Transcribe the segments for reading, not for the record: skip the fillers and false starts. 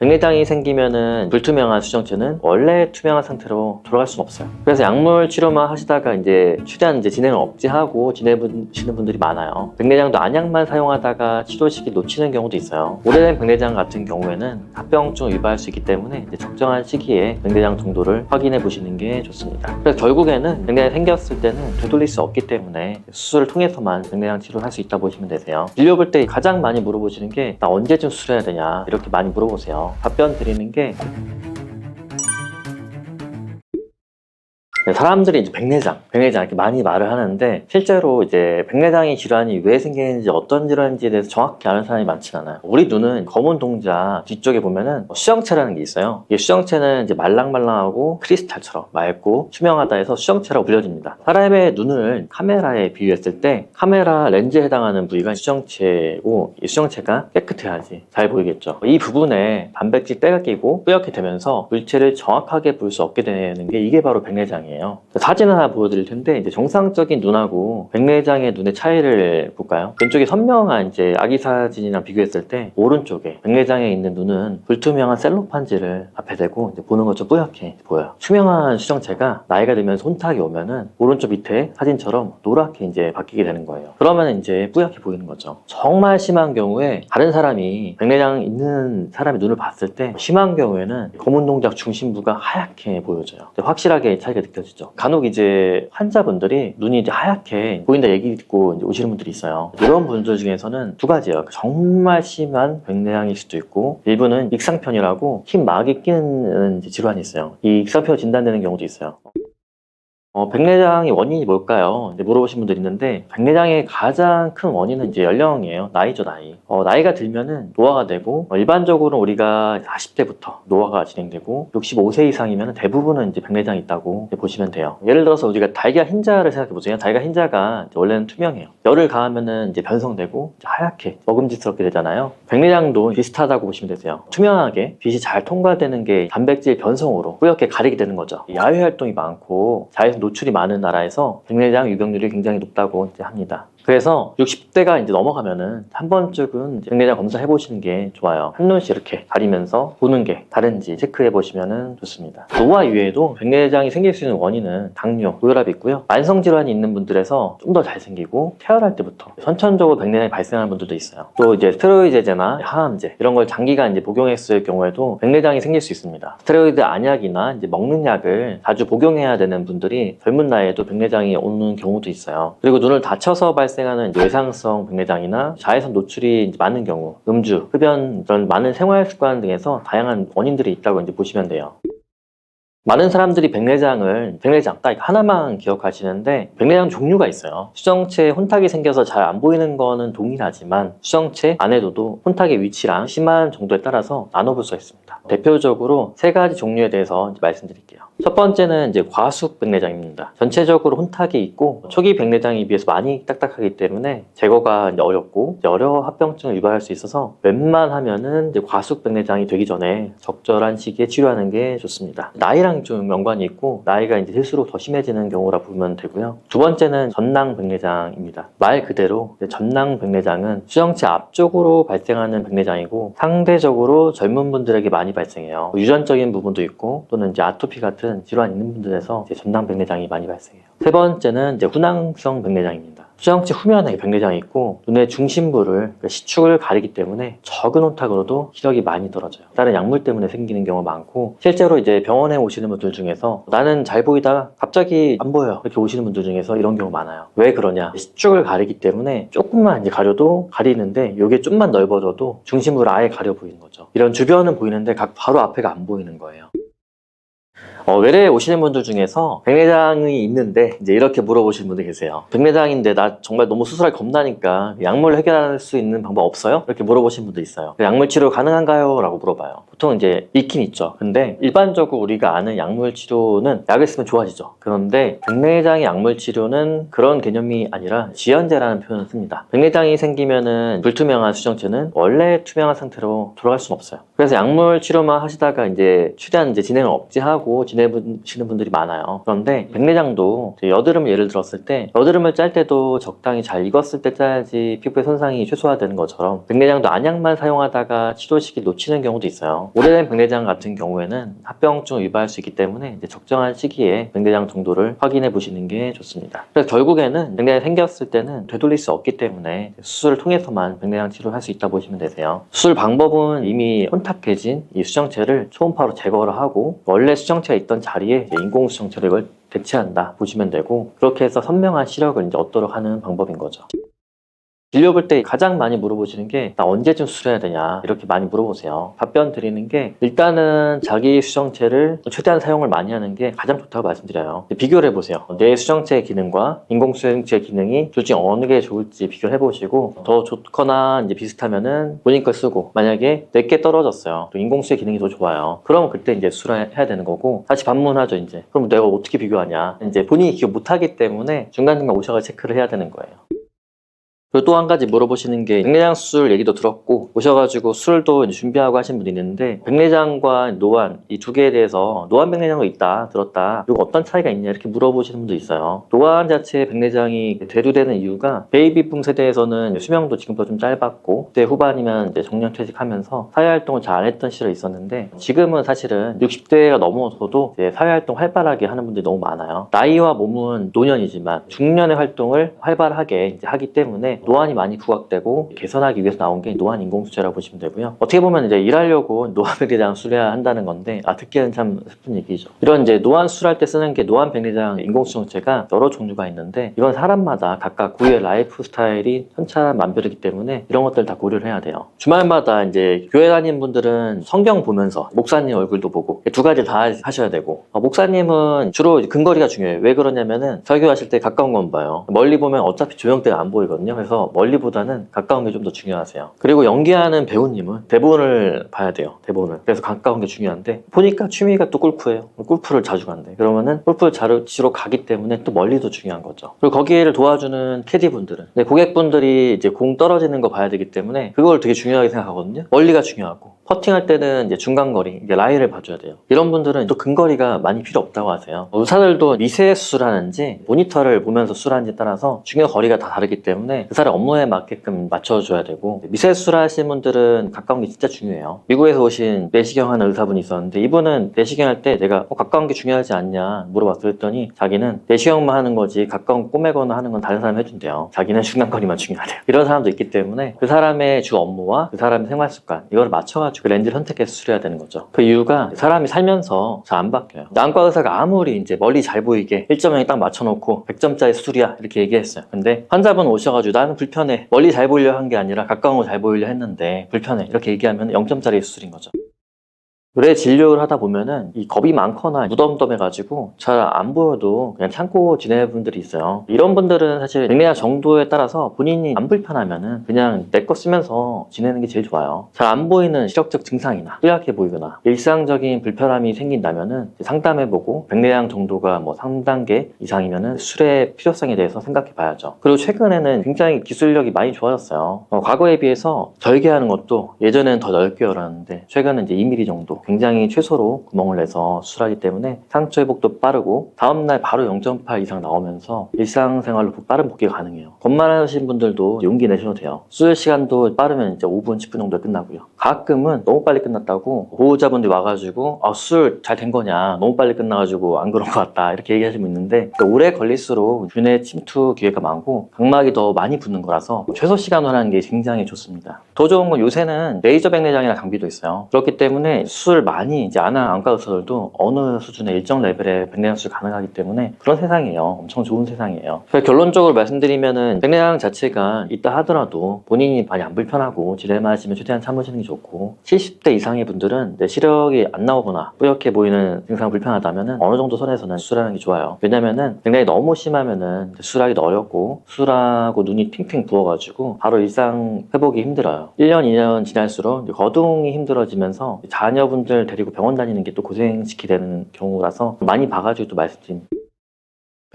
백내장이 생기면은 불투명한 수정체는 원래 투명한 상태로 돌아갈 수는 없어요. 그래서 약물 치료만 하시다가 이제 최대한 이제 진행을 억제하고 지내시는 분들이 많아요. 백내장도 안약만 사용하다가 치료 시기 놓치는 경우도 있어요. 오래된 백내장 같은 경우에는 합병증을 유발할 수 있기 때문에 이제 적정한 시기에 백내장 정도를 확인해 보시는 게 좋습니다. 그래서 결국에는 백내장이 생겼을 때는 되돌릴 수 없기 때문에 수술을 통해서만 백내장 치료를 할 수 있다 보시면 되세요. 진료 볼 때 가장 많이 물어보시는 게 나 언제쯤 수술해야 되냐 이렇게 많이 물어보세요. 답변 드리는 게 사람들이 이제 백내장 이렇게 많이 말을 하는데 실제로 이제 백내장의 질환이 왜 생기는지 어떤 질환인지에 대해서 정확히 아는 사람이 많진 않아요. 우리 눈은 검은 동자 뒤쪽에 보면은 수정체라는 게 있어요. 이게 수정체는 이제 말랑말랑하고 크리스탈처럼 맑고 투명하다 해서 수정체라고 불려집니다. 사람의 눈을 카메라에 비유했을 때 카메라 렌즈에 해당하는 부위가 수정체고 이 수정체가 깨끗해야지 잘 보이겠죠. 이 부분에 단백질 때가 끼고 뿌옇게 되면서 물체를 정확하게 볼 수 없게 되는 게 이게 바로 백내장이에요. 사진 하나 보여드릴 텐데 이제 정상적인 눈하고 백내장의 눈의 차이를 볼까요? 왼쪽에 선명한 이제 아기 사진이랑 비교했을 때 오른쪽에 백내장에 있는 눈은 불투명한 셀로판지를 앞에 대고 이제 보는 것좀 뿌옇게 보여요. 투명한 수정체가 나이가 들면서 혼탁이 오면은 오른쪽 밑에 사진처럼 노랗게 이제 바뀌게 되는 거예요. 그러면 이제 뿌옇게 보이는 거죠. 정말 심한 경우에 다른 사람이 백내장 있는 사람의 눈을 봤을 때 심한 경우에는 검은 동작 중심부가 하얗게 보여져요. 확실하게 차이가 느껴지죠. 간혹 이제 환자분들이 눈이 이제 하얗게 보인다 얘기 듣고 이제 오시는 분들이 있어요. 이런 분들 중에서는 두 가지예요. 정말 심한 백내장일 수도 있고 일부는 익상편이라고 흰 막이 끼는 질환이 있어요. 이 익상편 진단되는 경우도 있어요. 백내장의 원인이 뭘까요? 이제 물어보신 분들이 있는데 백내장의 가장 큰 원인은 이제 연령이에요. 나이죠, 나이. 나이가 들면은 노화가 되고 일반적으로 우리가 40대부터 노화가 진행되고 65세 이상이면 대부분은 이제 백내장이 있다고 보시면 돼요. 예를 들어서 우리가 달걀 흰자를 생각해 보세요. 달걀 흰자가 원래는 투명해요. 열을 가하면은 이제 변성되고 이제 하얗게 먹음직스럽게 되잖아요. 백내장도 비슷하다고 보시면 되세요. 투명하게 빛이 잘 통과되는 게 단백질 변성으로 뿌옇게 가리게 되는 거죠. 야외 활동이 많고 자외선 노출이 많은 나라에서 백내장 유병률이 굉장히 높다고 이제 합니다. 그래서 60대가 이제 넘어가면은 한 번쯤은 백내장 검사해 보시는 게 좋아요. 한눈씩 이렇게 가리면서 보는 게 다른지 체크해 보시면 좋습니다. 노화 이외에도 백내장이 생길 수 있는 원인은 당뇨, 고혈압이 있고요. 만성 질환이 있는 분들에서 좀 더 잘 생기고 태어날 때부터 선천적으로 백내장이 발생하는 분들도 있어요. 또 이제 스테로이드제나 항암제 이런 걸 장기간 이제 복용했을 경우에도 백내장이 생길 수 있습니다. 스테로이드 안약이나 이제 먹는 약을 자주 복용해야 되는 분들이 젊은 나이에도 백내장이 오는 경우도 있어요. 그리고 눈을 다쳐서 발생하는 외상성 백내장이나 자외선 노출이 많은 경우, 음주, 흡연 이런 많은 생활 습관 등에서 다양한 원인들이 있다고 이제 보시면 돼요. 많은 사람들이 백내장 딱 하나만 기억하시는데 백내장 종류가 있어요. 수정체에 혼탁이 생겨서 잘 안 보이는 거는 동일하지만 수정체 안에도 혼탁의 위치랑 심한 정도에 따라서 나눠볼 수가 있습니다. 대표적으로 세 가지 종류에 대해서 말씀드릴게요. 첫 번째는 이제 과숙 백내장입니다. 전체적으로 혼탁이 있고 초기 백내장에 비해서 많이 딱딱하기 때문에 제거가 이제 어렵고 여러 합병증을 유발할 수 있어서 웬만하면은 이제 과숙 백내장이 되기 전에 적절한 시기에 치료하는 게 좋습니다. 나이랑 좀 연관이 있고 나이가 이제 들수록 더 심해지는 경우라 보면 되고요. 두 번째는 전낭 백내장입니다. 말 그대로 전낭 백내장은 수정체 앞쪽으로 발생하는 백내장이고 상대적으로 젊은 분들에게 많이 발생해요. 유전적인 부분도 있고 또는 이제 아토피 같은 질환 있는 분들에서 이제 전낭 백내장이 많이 발생해요. 세 번째는 이제 후낭성 백내장입니다. 수정체 후면에 백내장이 있고 눈의 중심부를 그러니까 시축을 가리기 때문에 적은 혼탁으로도 시력이 많이 떨어져요. 다른 약물 때문에 생기는 경우가 많고 실제로 이제 병원에 오시는 분들 중에서 나는 잘 보이다가 갑자기 안 보여요 이렇게 오시는 분들 중에서 이런 경우 많아요. 왜 그러냐? 시축을 가리기 때문에 조금만 이제 가려도 가리는데 이게 좀만 넓어져도 중심부를 아예 가려 보이는 거죠. 이런 주변은 보이는데 바로 앞에가 안 보이는 거예요. 외래에 오시는 분들 중에서 백내장이 있는데 이제 이렇게 물어보시는 분들 계세요. 백내장인데 나 정말 너무 수술하기 겁나니까 약물로 해결할 수 있는 방법 없어요? 이렇게 물어보시는 분도 있어요. 약물 치료 가능한가요? 라고 물어봐요. 보통 이제 있긴 있죠. 근데 일반적으로 우리가 아는 약물 치료는 약을 쓰면 좋아지죠. 그런데 백내장의 약물 치료는 그런 개념이 아니라 지연제라는 표현을 씁니다. 백내장이 생기면은 불투명한 수정체는 원래 투명한 상태로 돌아갈 수는 없어요. 그래서 약물 치료만 하시다가 이제 최대한 이제 진행을 억제하고 지내시는 분들이 많아요. 그런데 백내장도 여드름을 예를 들었을 때 여드름을 짤 때도 적당히 잘 익었을 때 짜야지 피부의 손상이 최소화되는 것처럼 백내장도 안약만 사용하다가 치료 시기를 놓치는 경우도 있어요. 돼요. 오래된 백내장 같은 경우에는 합병증을 유발할 수 있기 때문에 이제 적정한 시기에 백내장 정도를 확인해 보시는 게 좋습니다. 그래서 결국에는 백내장이 생겼을 때는 되돌릴 수 없기 때문에 수술을 통해서만 백내장 치료를 할 수 있다 보시면 되세요. 수술 방법은 이미 혼탁해진 이 수정체를 초음파로 제거를 하고 원래 수정체가 있던 자리에 이제 인공 수정체를 이걸 대체한다 보시면 되고, 그렇게 해서 선명한 시력을 이제 얻도록 하는 방법인 거죠. 진료 볼 때 가장 많이 물어보시는 게 나 언제쯤 수술해야 되냐 이렇게 많이 물어보세요. 답변 드리는 게 일단은 자기 수정체를 최대한 사용을 많이 하는 게 가장 좋다고 말씀드려요. 비교를 해보세요. 내 수정체 기능과 인공수정체 기능이 둘 중에 어느 게 좋을지 비교를 해보시고 더 좋거나 이제 비슷하면은 본인 걸 쓰고, 만약에 내게 떨어졌어요. 인공수의 기능이 더 좋아요. 그러면 그때 이제 수술해야 되는 거고, 다시 반문하죠 이제. 그럼 내가 어떻게 비교하냐. 이제 본인이 기억 못하기 때문에 중간중간 오셔서 체크를 해야 되는 거예요. 그리고 또 한 가지 물어보시는 게 백내장 수술 얘기도 들었고 오셔가지고 수술도 이제 준비하고 하신 분이 있는데, 백내장과 노안 이 두 개에 대해서 노안 백내장도 있다 들었다, 그리고 어떤 차이가 있냐 이렇게 물어보시는 분도 있어요. 노안 자체의 백내장이 대두되는 이유가 베이비붐 세대에서는 수명도 지금보다 좀 짧았고 그때 후반이면 이제 정년퇴직하면서 사회활동을 잘 안 했던 시절이 있었는데, 지금은 사실은 60대가 넘어서도 이제 사회활동 활발하게 하는 분들이 너무 많아요. 나이와 몸은 노년이지만 중년의 활동을 활발하게 이제 하기 때문에 노안이 많이 부각되고 개선하기 위해서 나온 게 노안 인공수체라고 보시면 되고요. 어떻게 보면 이제 일하려고 노안 백내장 수술해야 한다는 건데, 듣기에는 참 슬픈 얘기죠. 이런 이제 노안 수술할 때 쓰는 게 노안 백내장 인공수정체가 여러 종류가 있는데, 이건 사람마다 각각 고유의 라이프 스타일이 천차만별이기 때문에 이런 것들 다 고려를 해야 돼요. 주말마다 이제 교회 다니는 분들은 성경 보면서 목사님 얼굴도 보고 두 가지 다 하셔야 되고, 목사님은 주로 근거리가 중요해요. 왜 그러냐면은 설교하실 때 가까운 건 봐요. 멀리 보면 어차피 조명 때문에 안 보이거든요. 그래서 멀리보다는 가까운 게 좀 더 중요하세요. 그리고 연기하는 배우님은 대본을 봐야 돼요. 대본을. 그래서 가까운 게 중요한데, 보니까 취미가 또 골프예요. 골프를 자주 간대. 그러면은 골프를 치러 가기 때문에 또 멀리도 중요한 거죠. 그리고 거기를 도와주는 캐디분들은 고객분들이 이제 공 떨어지는 거 봐야 되기 때문에 그걸 되게 중요하게 생각하거든요. 멀리가 중요하고, 퍼팅할 때는 이제 중간거리, 이제 라이를 봐줘야 돼요. 이런 분들은 또 근거리가 많이 필요 없다고 하세요. 의사들도 미세 수술하는지 모니터를 보면서 수술하는지에 따라서 중요 거리가 다 다르기 때문에 그 사람 업무에 맞게끔 맞춰줘야 되고, 미세 수술하시는 분들은 가까운 게 진짜 중요해요. 미국에서 오신 내시경 하는 의사분이 있었는데, 이분은 내시경 할 때 내가 가까운 게 중요하지 않냐 물어봤어요. 그랬더니 자기는 내시경만 하는 거지 가까운 거 꼬매거나 하는 건 다른 사람이 해준대요. 자기는 중간거리만 중요하대요. 이런 사람도 있기 때문에 그 사람의 주 업무와 그 사람의 생활 습관 이걸 맞춰가지고 그 렌즈를 선택해서 수술해야 되는 거죠. 그 이유가 사람이 살면서 잘 안 바뀌어요. 안과 의사가 아무리 이제 멀리 잘 보이게 1.0에 딱 맞춰놓고 100점짜리 수술이야 이렇게 얘기했어요. 근데 환자분 오셔가지고 나는 불편해, 멀리 잘 보이려 한 게 아니라 가까운 거 잘 보이려 했는데 불편해 이렇게 얘기하면 0점짜리 수술인 거죠. 의뢰 진료를 하다 보면은 이 겁이 많거나 무덤덤해가지고 잘 안 보여도 그냥 참고 지내는 분들이 있어요. 이런 분들은 사실 백내장 정도에 따라서 본인이 안 불편하면은 그냥 내 거 쓰면서 지내는 게 제일 좋아요. 잘 안 보이는 시력적 증상이나 뚜렷해 보이거나 일상적인 불편함이 생긴다면은 상담해보고 백내장 정도가 뭐 3단계 이상이면은 수술의 필요성에 대해서 생각해 봐야죠. 그리고 최근에는 굉장히 기술력이 많이 좋아졌어요. 과거에 비해서 절개하는 것도 예전에는 더 넓게 열었는데 최근은 이제 2mm 정도 굉장히 최소로 구멍을 내서 수술하기 때문에 상처 회복도 빠르고 다음날 바로 0.8 이상 나오면서 일상생활로 빠른 복귀가 가능해요. 겁만 하신 분들도 용기 내셔도 돼요. 수술 시간도 빠르면 이제 5분, 10분 정도 끝나고요. 가끔은 너무 빨리 끝났다고 보호자분들이 와가지고 수술 잘 된 거냐, 너무 빨리 끝나가지고 안 그런 것 같다 이렇게 얘기하시는 분 있는데, 오래 걸릴수록 균의 침투 기회가 많고 각막이 더 많이 붙는 거라서 최소 시간으로 하는 게 굉장히 좋습니다. 더 좋은 건 요새는 레이저 백내장이나 장비도 있어요. 그렇기 때문에 수술 많이 이제 안 하는 안과 의사들도 어느 수준의 일정 레벨의 백내장 수술 가능하기 때문에 그런 세상이에요. 엄청 좋은 세상이에요. 그래서 결론적으로 말씀드리면은 백내장 자체가 있다 하더라도 본인이 많이 안 불편하고 지레마시면 최대한 참으시는 게 좋고, 70대 이상의 분들은 내 시력이 안 나오거나 뿌옇게 보이는 증상 불편하다면은 어느 정도 선에서는 수술하는 게 좋아요. 왜냐면은 백내장이 너무 심하면은 수술하기도 어렵고 수술하고 눈이 핑핑 부어가지고 바로 일상 회복이 힘들어요. 1년, 2년 지날수록 거동이 힘들어지면서 자녀분들 데리고 병원 다니는 게 또 고생시키게 되는 경우라서 많이 봐가지고 또 말씀드립니다.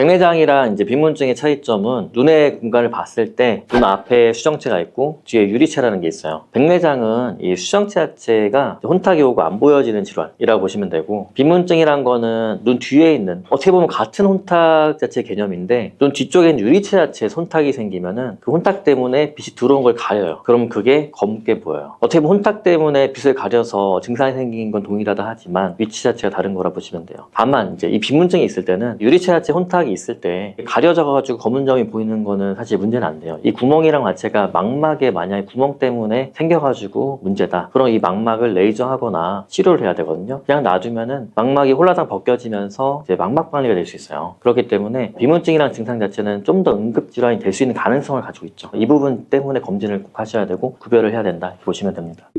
백내장이랑 이제 비문증의 차이점은 눈의 공간을 봤을 때 눈 앞에 수정체가 있고 뒤에 유리체라는 게 있어요. 백내장은 이 수정체 자체가 혼탁이 오고 안 보여지는 질환이라고 보시면 되고, 비문증이란 거는 눈 뒤에 있는, 어떻게 보면 같은 혼탁 자체 개념인데 눈 뒤쪽에 있는 유리체 자체에 혼탁이 생기면은 그 혼탁 때문에 빛이 들어온 걸 가려요. 그럼 그게 검게 보여요. 어떻게 보면 혼탁 때문에 빛을 가려서 증상이 생긴 건 동일하다 하지만 위치 자체가 다른 거라 보시면 돼요. 다만 이제 이 비문증이 있을 때는 유리체 자체 혼탁이 있을 때 가려져가지고 검은 점이 보이는 거는 사실 문제는 안 돼요. 이 구멍이랑 자체가 망막에 만약에 구멍 때문에 생겨가지고 문제다. 그럼 이 망막을 레이저하거나 치료를 해야 되거든요. 그냥 놔두면은 망막이 홀라당 벗겨지면서 이제 망막 관리가 될 수 있어요. 그렇기 때문에 비문증이랑 증상 자체는 좀 더 응급질환이 될 수 있는 가능성을 가지고 있죠. 이 부분 때문에 검진을 꼭 하셔야 되고 구별을 해야 된다 이렇게 보시면 됩니다.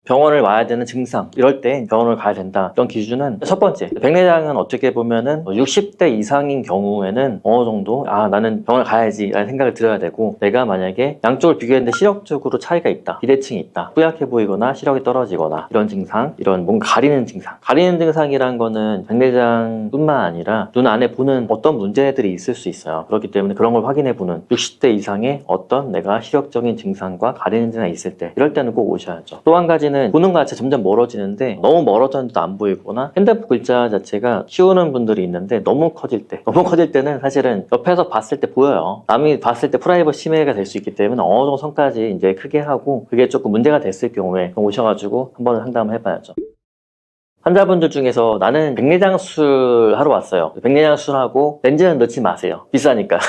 병원을 와야 되는 증상, 이럴 때 병원을 가야 된다. 이런 기준은 첫 번째, 백내장은 어떻게 보면은 60대 이상인 경우에는 어느 정도 나는 병원을 가야지 라는 생각을 들어야 되고, 내가 만약에 양쪽을 비교했는데 시력적으로 차이가 있다, 비대칭이 있다, 뿌옇게 보이거나 시력이 떨어지거나 이런 증상, 이런 뭔가 가리는 증상이란 거는 백내장뿐만 아니라 눈 안에 보는 어떤 문제들이 있을 수 있어요. 그렇기 때문에 그런 걸 확인해 보는 60대 이상의 어떤 내가 시력적인 증상과 가리는 증상이 있을 때, 이럴 때는 꼭 오셔야죠. 또 한 가지는 보는 것 자체 점점 멀어지는데 너무 멀어졌는데도 안 보이거나 핸드폰 글자 자체가 키우는 분들이 있는데 너무 커질 때는 사실은 옆에서 봤을 때 보여요. 남이 봤을 때 프라이버시 침해가 될 수 있기 때문에 어느 정도 선까지 이제 크게 하고, 그게 조금 문제가 됐을 경우에 오셔가지고 한번 상담을 해봐야죠. 환자분들 중에서 나는 백내장 수술 하러 왔어요. 백내장 수술하고 렌즈는 넣지 마세요. 비싸니까.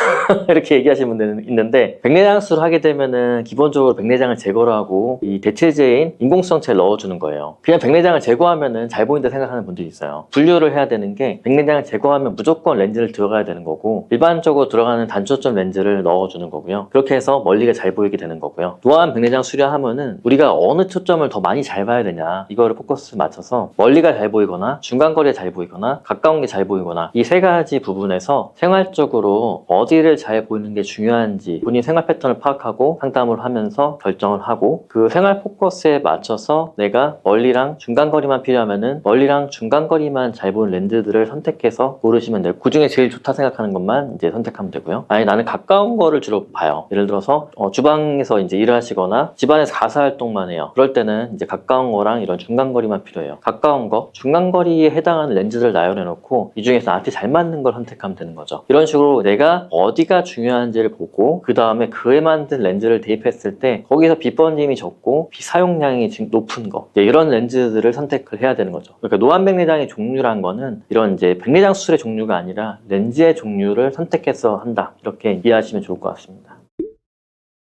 이렇게 얘기하시는 분들은 있는데, 백내장 수술을 하게 되면은 기본적으로 백내장을 제거를 하고 이 대체제인 인공수정체를 넣어주는 거예요. 그냥 백내장을 제거하면은 잘 보인다 생각하는 분들이 있어요. 분류를 해야 되는 게, 백내장을 제거하면 무조건 렌즈를 들어가야 되는 거고, 일반적으로 들어가는 단초점 렌즈를 넣어주는 거고요. 그렇게 해서 멀리가 잘 보이게 되는 거고요. 또한 백내장 수술하면은 우리가 어느 초점을 더 많이 잘 봐야 되냐, 이거를 포커스 맞춰서 멀리가 잘 보이거나 중간거리가 잘 보이거나 가까운 게 잘 보이거나, 이 세 가지 부분에서 생활적으로 어디를 잘 보이는 게 중요한지 본인 생활 패턴을 파악하고 상담을 하면서 결정을 하고, 그 생활 포커스에 맞춰서 내가 멀리랑 중간거리만 필요하면은 멀리랑 중간거리만 잘 보이는 렌즈들을 선택해서 고르시면 돼요. 그 중에 제일 좋다 생각하는 것만 이제 선택하면 되고요. 아니 나는 가까운 거를 주로 봐요. 예를 들어서 주방에서 이제 일을 하시거나 집안에서 가사 활동만 해요. 그럴 때는 이제 가까운 거랑 이런 중간거리만 필요해요. 가까운 거, 중간거리에 해당하는 렌즈를 나열해 놓고 이 중에서 나한테 잘 맞는 걸 선택하면 되는 거죠. 이런 식으로 내가 어디가 중요한지를 보고 그 다음에 그에 맞는 렌즈를 대입했을 때 거기서 빛 번짐이 적고 빛 사용량이 높은 거, 이런 렌즈들을 선택을 해야 되는 거죠. 그러니까 노안백내장의 종류란 거는 이런 이제 백내장 수술의 종류가 아니라 렌즈의 종류를 선택해서 한다, 이렇게 이해하시면 좋을 것 같습니다.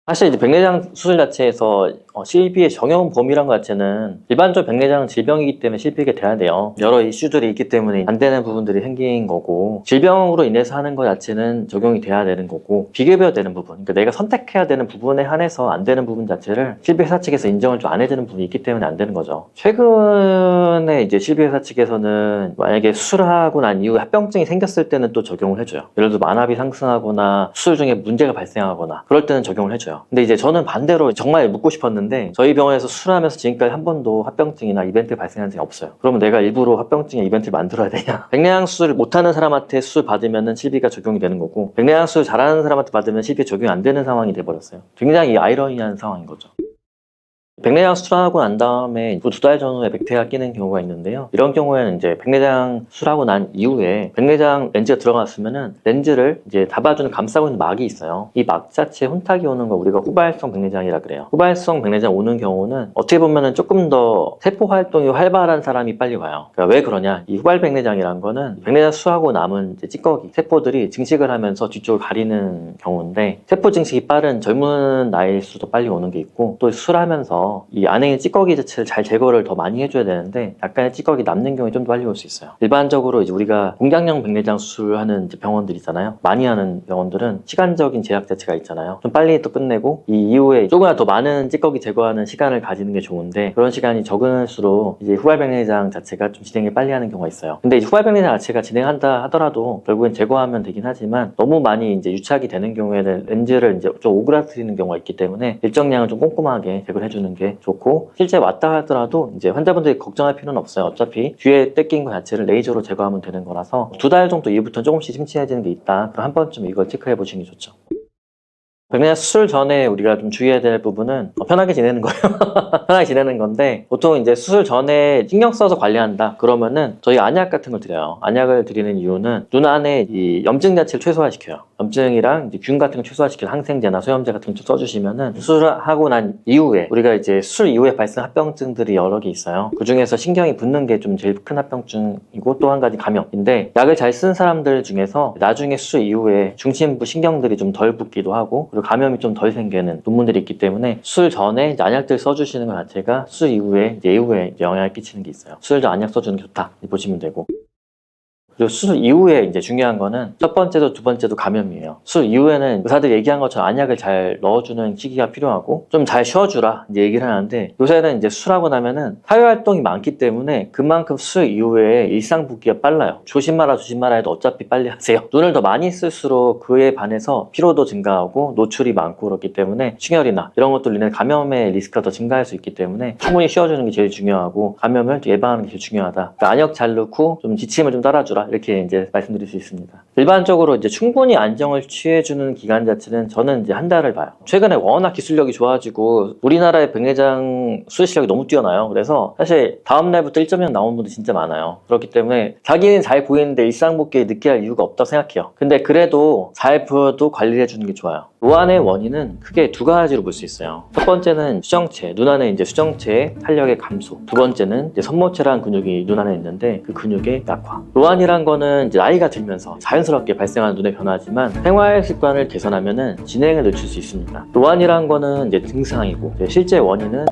사실 이제 백내장 수술 자체에서 실비의 적용 범위란 것 자체는 일반적으로 백내장은 질병이기 때문에 실비가 돼야 돼요. 여러 이슈들이 있기 때문에 안 되는 부분들이 생긴 거고, 질병으로 인해서 하는 것 자체는 적용이 돼야 되는 거고, 비급여야 되는 부분, 그러니까 내가 선택해야 되는 부분에 한해서 안 되는 부분 자체를 실비회사 측에서 인정을 좀 안 해주는 부분이 있기 때문에 안 되는 거죠. 최근에 이제 실비회사 측에서는 만약에 수술하고 난 이후에 합병증이 생겼을 때는 또 적용을 해줘요. 예를 들어 만압이 상승하거나 수술 중에 문제가 발생하거나 그럴 때는 적용을 해줘요. 근데 이제 저는 반대로 정말 묻고 싶었는데, 저희 병원에서 수술하면서 지금까지 한 번도 합병증이나 이벤트 발생한 적이 없어요. 그러면 내가 일부러 합병증에 이벤트를 만들어야 되냐? 백내장 수술을 못하는 사람한테 수술 받으면 실비가 적용이 되는 거고, 백내장 수술 잘하는 사람한테 받으면 실비 적용이 안 되는 상황이 돼버렸어요. 굉장히 아이러니한 상황인 거죠. 백내장 수술하고 난 다음에 두 달 전후에 백태가 끼는 경우가 있는데요. 이런 경우에는 이제 백내장 수술하고 난 이후에 백내장 렌즈가 들어갔으면은 렌즈를 이제 잡아주는, 감싸고 있는 막이 있어요. 이 막 자체에 혼탁이 오는 거 우리가 후발성 백내장이라 그래요. 후발성 백내장 오는 경우는 어떻게 보면은 조금 더 세포 활동이 활발한 사람이 빨리 와요. 그러니까 왜 그러냐? 이 후발 백내장이란 거는 백내장 수술하고 남은 이제 찌꺼기 세포들이 증식을 하면서 뒤쪽을 가리는 경우인데, 세포 증식이 빠른 젊은 나이일수록 빨리 오는 게 있고, 또 수술하면서 이 안에 있는 찌꺼기 자체를 잘 제거를 더 많이 해줘야 되는데 약간의 찌꺼기 남는 경우에 좀 더 빨리 올 수 있어요. 일반적으로 이제 우리가 공장용 백내장 수술하는 이제 병원들 있잖아요. 많이 하는 병원들은 시간적인 제약 자체가 있잖아요. 좀 빨리 또 끝내고 이 이후에 조금이나 더 많은 찌꺼기 제거하는 시간을 가지는 게 좋은데, 그런 시간이 적을수록 이제 후발 백내장 자체가 좀 진행을 빨리 하는 경우가 있어요. 근데 이제 후발 백내장 자체가 진행한다 하더라도 결국엔 제거하면 되긴 하지만, 너무 많이 이제 유착이 되는 경우에는 렌즈를 이제 좀 오그라뜨리는 경우가 있기 때문에 일정량을 좀 꼼꼼하게 제거를 해주는 게 좋고, 실제 왔다 하더라도 이제 환자분들이 걱정할 필요는 없어요. 어차피 뒤에 떼낀 거 자체를 레이저로 제거하면 되는 거라서 2달 정도 이후부터 조금씩 침침해지는 게 있다. 그럼 한 번쯤 이걸 체크해 보시는 게 좋죠. 백내장 수술 전에 우리가 좀 주의해야 될 부분은 편하게 지내는 거예요. 편하게 지내는 건데, 보통 이제 수술 전에 신경 써서 관리한다 그러면은 저희 안약 같은 걸 드려요. 안약을 드리는 이유는 눈 안에 이 염증 자체를 최소화시켜요. 염증이랑 이제 균 같은 걸 최소화시키는 항생제나 소염제 같은 걸 써주시면은 수술하고 난 이후에 우리가 이제 수술 이후에 발생 합병증들이 여러 개 있어요. 그 중에서 신경이 붓는 게 좀 제일 큰 합병증이고, 또 한 가지 감염인데, 약을 잘 쓴 사람들 중에서 나중에 수술 이후에 중심부 신경들이 좀 덜 붓기도 하고, 그리고 감염이 좀 덜 생기는 논문들이 있기 때문에 수술 전에 이제 안약들 써주시는 것 자체가 수술 이후에 이제 영향을 끼치는 게 있어요. 수술 전 안약 써주는 게 좋다 보시면 되고, 그리고 수술 이후에 이제 중요한 거는 첫 번째도 두 번째도 감염이에요. 수술 이후에는 의사들이 얘기한 것처럼 안약을 잘 넣어주는 시기가 필요하고, 좀 잘 쉬어주라 이제 얘기를 하는데, 요새는 이제 수술하고 나면은 사회활동이 많기 때문에 그만큼 수술 이후에 일상 붓기가 빨라요. 조심 마라 해도 어차피 빨리 하세요. 눈을 더 많이 쓸수록 그에 반해서 피로도 증가하고 노출이 많고 그렇기 때문에 충혈이나 이런 것들로 인해 감염의 리스크가 더 증가할 수 있기 때문에 충분히 쉬어주는 게 제일 중요하고, 감염을 예방하는 게 제일 중요하다. 그러니까 안약 잘 넣고 좀 지침을 좀 따라주라, 이렇게 이제 말씀드릴 수 있습니다. 일반적으로 이제 충분히 안정을 취해주는 기간 자체는 저는 이제 한 달을 봐요. 최근에 워낙 기술력이 좋아지고 우리나라의 백내장 수술 실력이 너무 뛰어나요. 그래서 사실 다음 날부터 1.0 나오는 분들 진짜 많아요. 그렇기 때문에 자기는 잘 보이는데 일상 붓기에 늦게 할 이유가 없다고 생각해요. 근데 그래도 잘 보여도 관리를 해주는 게 좋아요. 노안의 원인은 크게 두 가지로 볼 수 있어요. 첫 번째는 수정체, 눈 안에 이제 수정체의 탄력의 감소. 두 번째는 이제 선모체라는 근육이 눈 안에 있는데 그 근육의 약화. 노안이란 거는 이제 나이가 들면서 자연스럽게 발생하는 눈의 변화지만, 생활 습관을 개선하면은 진행을 늦출 수 있습니다. 노안이란 거는 이제 증상이고, 이제 실제 원인은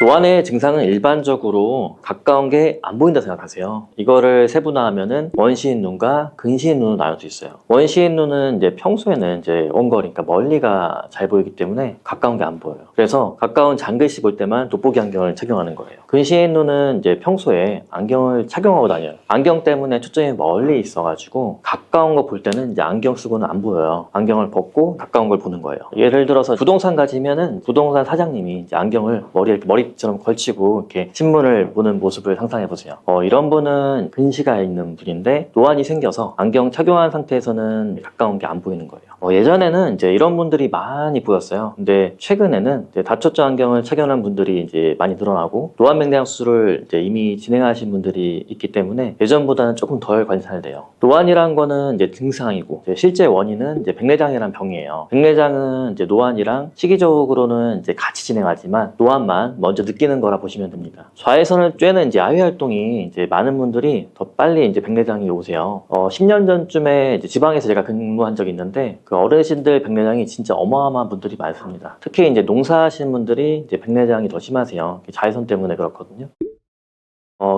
노안의 증상은 일반적으로 가까운 게 안 보인다 생각하세요. 이거를 세분화하면은 원시인 눈과 근시인 눈으로 나눌 수 있어요. 원시인 눈은 이제 평소에는 이제 원거리, 그러니까 멀리가 잘 보이기 때문에 가까운 게 안 보여요. 그래서 가까운 장글씨 볼 때만 돋보기 안경을 착용하는 거예요. 근시인 눈은 이제 평소에 안경을 착용하고 다녀요. 안경 때문에 초점이 멀리 있어가지고 가까운 거 볼 때는 이제 안경 쓰고는 안 보여요. 안경을 벗고 가까운 걸 보는 거예요. 예를 들어서 부동산 가지면은 부동산 사장님이 이제 안경을 머리처럼 걸치고 이렇게 신문을 보는 모습을 상상해 보세요. 이런 분은 근시가 있는 분인데 노안이 생겨서 안경 착용한 상태에서는 가까운 게 안 보이는 거예요. 예전에는 이제 이런 분들이 많이 보였어요. 근데 최근에는 이제 다초점 안경을 착용한 분들이 이제 많이 늘어나고, 노안 백내장 수술을 이제 이미 진행하신 분들이 있기 때문에 예전보다는 조금 덜 관찰돼요. 노안이란 거는 이제 증상이고, 이제 실제 원인은 이제 백내장이란 병이에요. 백내장은 이제 노안이랑 시기적으로는 이제 같이 진행하지만 노안만 먼저 느끼는 거라 보시면 됩니다. 좌회선을 쬐는 이제 아위 활동이 이제 많은 분들이 더 빨리 이제 백내장이 오세요. 10년 전쯤에 이제 지방에서 제가 근무한 적이 있는데, 그 어르신들 백내장이 진짜 어마어마한 분들이 많습니다. 특히 이제 농사하시는 분들이 이제 백내장이 더 심하세요. 자외선 때문에 그렇거든요.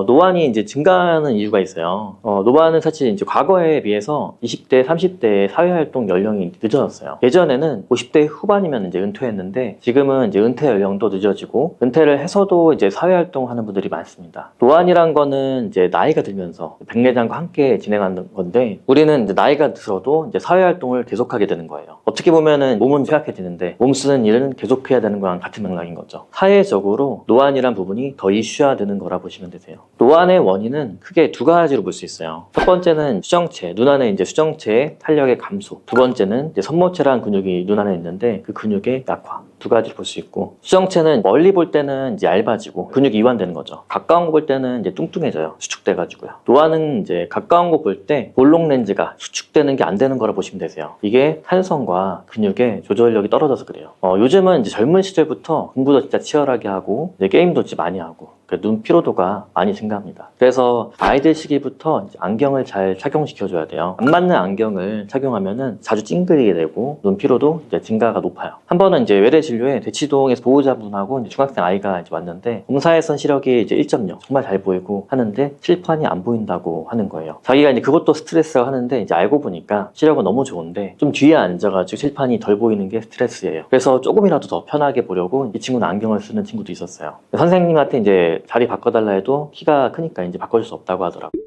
노안이 이제 증가하는 이유가 있어요. 노안은 사실 이제 과거에 비해서 20대, 30대의 사회활동 연령이 늦어졌어요. 예전에는 50대 후반이면 이제 은퇴했는데, 지금은 이제 은퇴 연령도 늦어지고, 은퇴를 해서도 이제 사회활동 하는 분들이 많습니다. 노안이란 거는 이제 나이가 들면서 백내장과 함께 진행하는 건데, 우리는 이제 나이가 들어도 이제 사회활동을 계속하게 되는 거예요. 어떻게 보면은 몸은 쇠약해지는데 몸 쓰는 일은 계속해야 되는 거랑 같은 맥락인 거죠. 사회적으로 노안이란 부분이 더 이슈화되는 거라 보시면 되세요. 노안의 원인은 크게 두 가지로 볼 수 있어요. 첫 번째는 수정체, 눈 안에 이제 수정체의 탄력의 감소. 두 번째는 이제 선모체라는 근육이 눈 안에 있는데 그 근육의 약화. 두 가지를 볼 수 있고, 수정체는 멀리 볼 때는 이제 얇아지고 근육이 이완되는 거죠. 가까운 거 볼 때는 이제 뚱뚱해져요. 수축돼가지고요. 노안은 이제 가까운 거 볼 때 볼록 렌즈가 수축되는 게 안 되는 거라 보시면 되세요. 이게 탄성과 근육의 조절력이 떨어져서 그래요. 요즘은 이제 젊은 시절부터 공부도 진짜 치열하게 하고 이제 게임도 진짜 많이 하고, 눈 피로도가 많이 증가합니다. 그래서 아이들 시기부터 이제 안경을 잘 착용시켜줘야 돼요. 안 맞는 안경을 착용하면은 자주 찡그리게 되고 눈 피로도 이제 증가가 높아요. 한 번은 이제 외래 진료에 대치동에서 보호자분하고 이제 중학생 아이가 이제 왔는데, 검사에선 시력이 이제 1.0 정말 잘 보이고 하는데 칠판이 안 보인다고 하는 거예요. 자기가 이제 그것도 스트레스라고 하는데, 이제 알고 보니까 시력은 너무 좋은데 좀 뒤에 앉아가지고 칠판이 덜 보이는 게 스트레스예요. 그래서 조금이라도 더 편하게 보려고 이 친구는 안경을 쓰는 친구도 있었어요. 선생님한테 이제 자리 바꿔달라 해도 키가 크니까 이제 바꿔줄 수 없다고 하더라고요.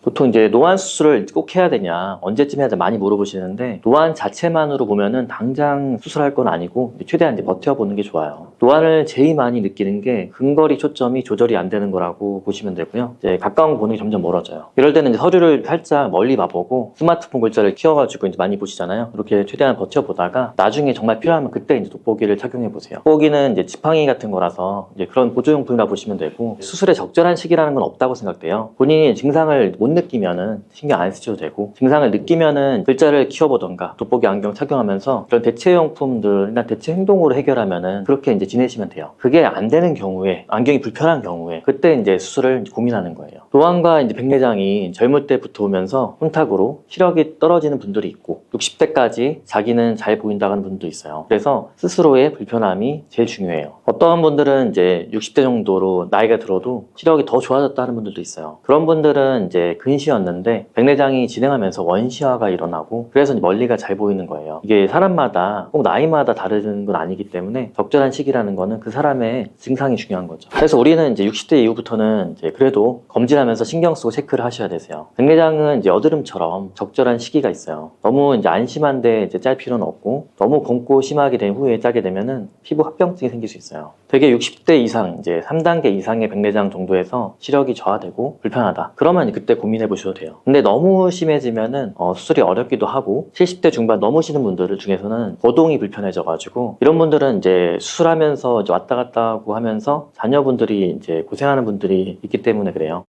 보통 이제 노안 수술을 꼭 해야 되냐, 언제쯤 해야 돼 많이 물어보시는데, 노안 자체만으로 보면은 당장 수술할 건 아니고 최대한 이제 버텨보는 게 좋아요. 노안을 제일 많이 느끼는 게 근거리 초점이 조절이 안 되는 거라고 보시면 되고요. 이제 가까운 거 보는 게 점점 멀어져요. 이럴 때는 이제 서류를 살짝 멀리 봐보고 스마트폰 글자를 키워가지고 이제 많이 보시잖아요. 이렇게 최대한 버텨보다가 나중에 정말 필요하면 그때 이제 돋보기를 착용해 보세요. 돋보기는 이제 지팡이 같은 거라서 이제 그런 보조용품이라 보시면 되고, 수술의 적절한 시기라는 건 없다고 생각돼요. 본인이 증상을 못 느끼면은 신경 안 쓰셔도 되고, 증상을 느끼면은 글자를 키워보던가 돋보기 안경 착용하면서 그런 대체용품들이나 대체 행동으로 해결하면은 그렇게 이제 지내시면 돼요. 그게 안 되는 경우에, 안경이 불편한 경우에 그때 이제 수술을 고민하는 거예요. 노안과 이제 백내장이 젊을 때부터 오면서 혼탁으로 시력이 떨어지는 분들이 있고 60대까지 자기는 잘 보인다고 하는 분도 있어요. 그래서 스스로의 불편함이 제일 중요해요. 어떤 분들은 이제 60대 정도로 나이가 들어도 시력이 더 좋아졌다 하는 분들도 있어요. 그런 분들은 이제 근시였는데 백내장이 진행하면서 원시화가 일어나고, 그래서 멀리가 잘 보이는 거예요. 이게 사람마다 꼭 나이마다 다른 건 아니기 때문에 적절한 시기라는 거는 그 사람의 증상이 중요한 거죠. 그래서 우리는 이제 60대 이후부터는 이제 그래도 검진하면서 신경 쓰고 체크를 하셔야 되세요. 백내장은 이제 여드름처럼 적절한 시기가 있어요. 너무 이제 안심한데 이제 짤 필요는 없고, 너무 검고 심하게 된 후에 짜게 되면은 피부 합병증이 생길 수 있어요. 되게 60대 이상, 이제 3단계 이상의 백내장 정도에서 시력이 저하되고 불편하다. 그러면 그때 고민해 보셔도 돼요. 근데 너무 심해지면은 수술이 어렵기도 하고, 70대 중반 넘으시는 분들 중에서는 거동이 불편해져가지고, 이런 분들은 이제 수술하면서 이제 왔다 갔다 하고 하면서 자녀분들이 이제 고생하는 분들이 있기 때문에 그래요.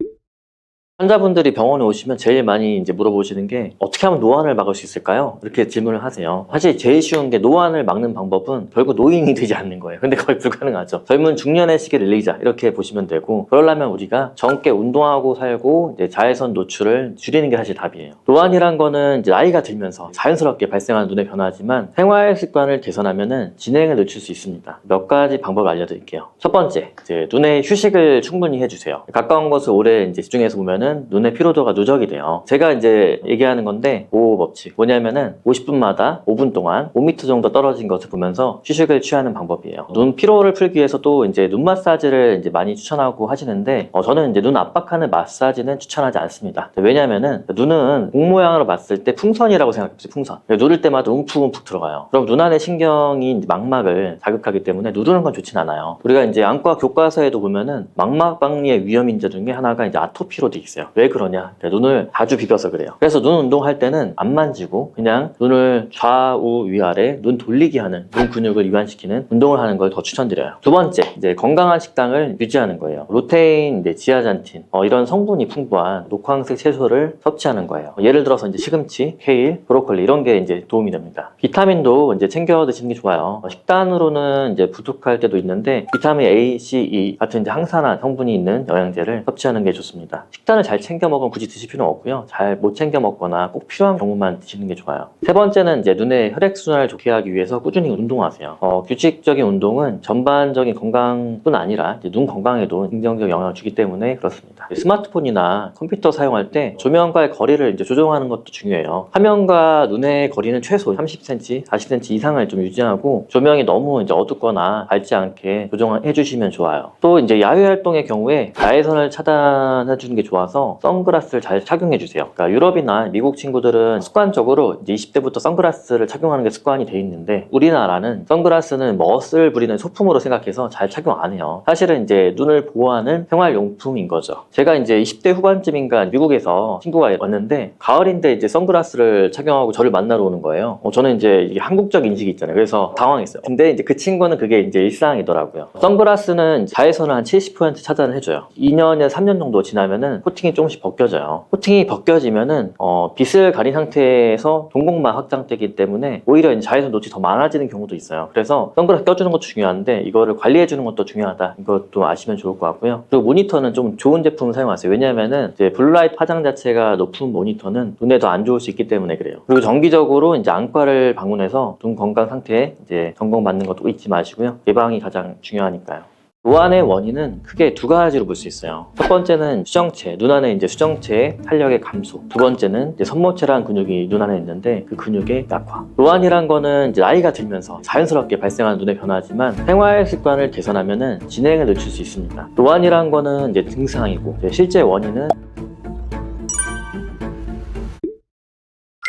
환자분들이 병원에 오시면 제일 많이 이제 물어보시는 게, 어떻게 하면 노안을 막을 수 있을까요? 이렇게 질문을 하세요. 사실 제일 쉬운 게, 노안을 막는 방법은 결국 노인이 되지 않는 거예요. 근데 거의 불가능하죠. 젊은 중년의 시기를 늘리자, 이렇게 보시면 되고, 그러려면 우리가 젊게 운동하고 살고 이제 자외선 노출을 줄이는 게 사실 답이에요. 노안이란 거는 이제 나이가 들면서 자연스럽게 발생하는 눈의 변화지만, 생활 습관을 개선하면은 진행을 늦출 수 있습니다. 몇 가지 방법을 알려드릴게요. 첫 번째, 이제 눈에 휴식을 충분히 해주세요. 가까운 것을 오래 이제 집중해서 보면은 눈의 피로도가 누적이 돼요. 제가 이제 얘기하는 건데, 5 법칙. 뭐냐면은 50분마다 5분 동안 5m 정도 떨어진 것을 보면서 휴식을 취하는 방법이에요. 눈 피로를 풀기 위해서 또 이제 눈 마사지를 이제 많이 추천하고 하시는데, 저는 이제 눈 압박하는 마사지는 추천하지 않습니다. 왜냐면은 눈은 공 모양으로 봤을 때 풍선이라고 생각해보세요. 풍선. 누를 때마다 움푹움푹 들어가요. 그럼 눈 안의 신경이 망막을 자극하기 때문에 누르는 건 좋진 않아요. 우리가 이제 안과 교과서에도 보면은 망막 박리의 위험 인자 중에 하나가 이제 아토피로 돼 있어요. 왜 그러냐? 눈을 자주 비벼서 그래요. 그래서 눈 운동할 때는 안 만지고 그냥 눈을 좌우 위아래 눈 돌리기 하는, 눈 근육을 이완시키는 운동을 하는 걸 더 추천드려요. 두 번째, 이제 건강한 식단을 유지하는 거예요. 루테인, 지아잔틴 이런 성분이 풍부한 녹황색 채소를 섭취하는 거예요. 예를 들어서 이제 시금치, 케일, 브로콜리 이런 게 이제 도움이 됩니다. 비타민도 이제 챙겨 드시는 게 좋아요. 식단으로는 이제 부족할 때도 있는데, 비타민 A, C, E 같은 이제 항산화 성분이 있는 영양제를 섭취하는 게 좋습니다. 식단을 잘 챙겨 먹으면 굳이 드실 필요는 없고요. 잘 못 챙겨 먹거나 꼭 필요한 경우만 드시는 게 좋아요. 세 번째는 이제 눈의 혈액순환을 좋게 하기 위해서 꾸준히 운동하세요. 규칙적인 운동은 전반적인 건강뿐 아니라 이제 눈 건강에도 긍정적 영향을 주기 때문에 그렇습니다. 스마트폰이나 컴퓨터 사용할 때 조명과의 거리를 이제 조정하는 것도 중요해요. 화면과 눈의 거리는 최소 30cm, 40cm 이상을 좀 유지하고, 조명이 너무 이제 어둡거나 밝지 않게 조정해 주시면 좋아요. 또 이제 야외 활동의 경우에 야외선을 차단해 주는 게 좋아서 선글라스를 잘 착용해 주세요. 그러니까 유럽이나 미국 친구들은 습관적으로 이제 20대부터 선글라스를 착용하는 게 습관이 돼 있는데, 우리나라는 선글라스는 멋을 부리는 소품으로 생각해서 잘 착용 안 해요. 사실은 이제 눈을 보호하는 생활용품인 거죠. 제가 이제 20대 후반쯤인가 미국에서 친구가 왔는데, 가을인데 이제 선글라스를 착용하고 저를 만나러 오는 거예요. 저는 이제 이게 한국적 인식이 있잖아요. 그래서 당황했어요. 근데 이제 그 친구는 그게 이제 일상이더라고요. 선글라스는 자외선을 한 70% 차단을 해줘요. 2년에서 3년 정도 지나면은 코팅이 조금씩 벗겨져요. 코팅이 벗겨지면은 빛을 가린 상태에서 동공만 확장되기 때문에 오히려 이제 자외선 노출이 더 많아지는 경우도 있어요. 그래서 선글라스 껴주는 것도 중요한데, 이거를 관리해주는 것도 중요하다. 이것도 아시면 좋을 것 같고요. 그리고 모니터는 좀 좋은 제품을 사용하세요. 왜냐면은 이제 블루라이트 파장 자체가 높은 모니터는 눈에 더 안 좋을 수 있기 때문에 그래요. 그리고 정기적으로 이제 안과를 방문해서 눈 건강 상태에 이제 점검 받는 것도 잊지 마시고요. 예방이 가장 중요하니까요. 노안의 원인은 크게 두 가지로 볼 수 있어요. 첫 번째는 수정체, 눈 안에 이제 수정체의 탄력의 감소. 두 번째는 이제 선모체라는 근육이 눈 안에 있는데 그 근육의 약화. 노안이란 거는 이제 나이가 들면서 자연스럽게 발생하는 눈의 변화지만, 생활 습관을 개선하면은 진행을 늦출 수 있습니다. 노안이란 거는 이제 증상이고, 실제 원인은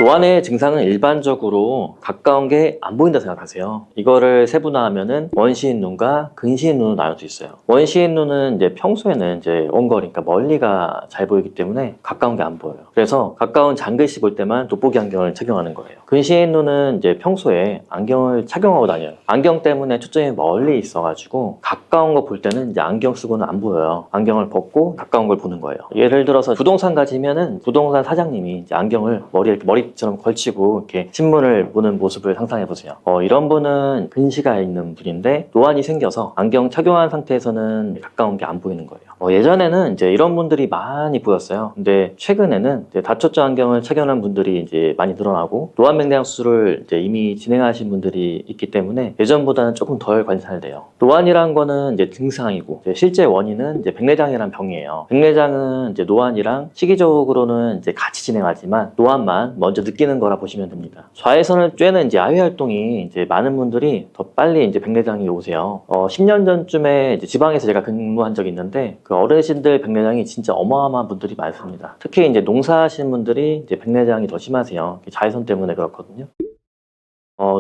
노안의 증상은 일반적으로 가까운 게 안 보인다 생각하세요. 이거를 세분화하면은 원시인 눈과 근시인 눈으로 나눌 수 있어요. 원시인 눈은 이제 평소에는 이제 원거리, 그러니까 멀리가 잘 보이기 때문에 가까운 게 안 보여요. 그래서 가까운 장글씨 볼 때만 돋보기 안경을 착용하는 거예요. 근시인 눈은 이제 평소에 안경을 착용하고 다녀요. 안경 때문에 초점이 멀리 있어가지고 가까운 거 볼 때는 이제 안경 쓰고는 안 보여요. 안경을 벗고 가까운 걸 보는 거예요. 예를 들어서 부동산 가지면은 부동산 사장님이 이제 안경을 머리에 이렇게 머리처럼 걸치고 이렇게 신문을 보는 모습을 상상해 보세요. 이런 분은 근시가 있는 분인데 노안이 생겨서 안경 착용한 상태에서는 가까운 게 안 보이는 거예요. 예전에는 이제 이런 분들이 많이 보였어요. 근데 최근에는 이제 다초점 안경을 착용한 분들이 이제 많이 늘어나고 노안 맹장 수술을 이제 이미 진행하신 분들이 있기 때문에 예전보다는 조금 덜 관찰돼요. 노안이란 거는 이제 증상이고 이제 실제 원인은 이제 백내장이란 병이에요. 백내장은 이제 노안이랑 시기적으로는 이제 같이 진행하지만 노안만 먼저 느끼는 거라 보시면 됩니다. 좌회선을 쬐는 이제 아회 활동이 이제 많은 분들이 더 빨리 이제 백내장이 오세요. 10년 전쯤에 이제 지방에서 제가 근무한 적이 있는데 그 어르신들 백내장이 진짜 어마어마한 분들이 많습니다. 특히 이제 농사하시는 분들이 이제 백내장이 더 심하세요. 자외선 때문에 그렇거든요.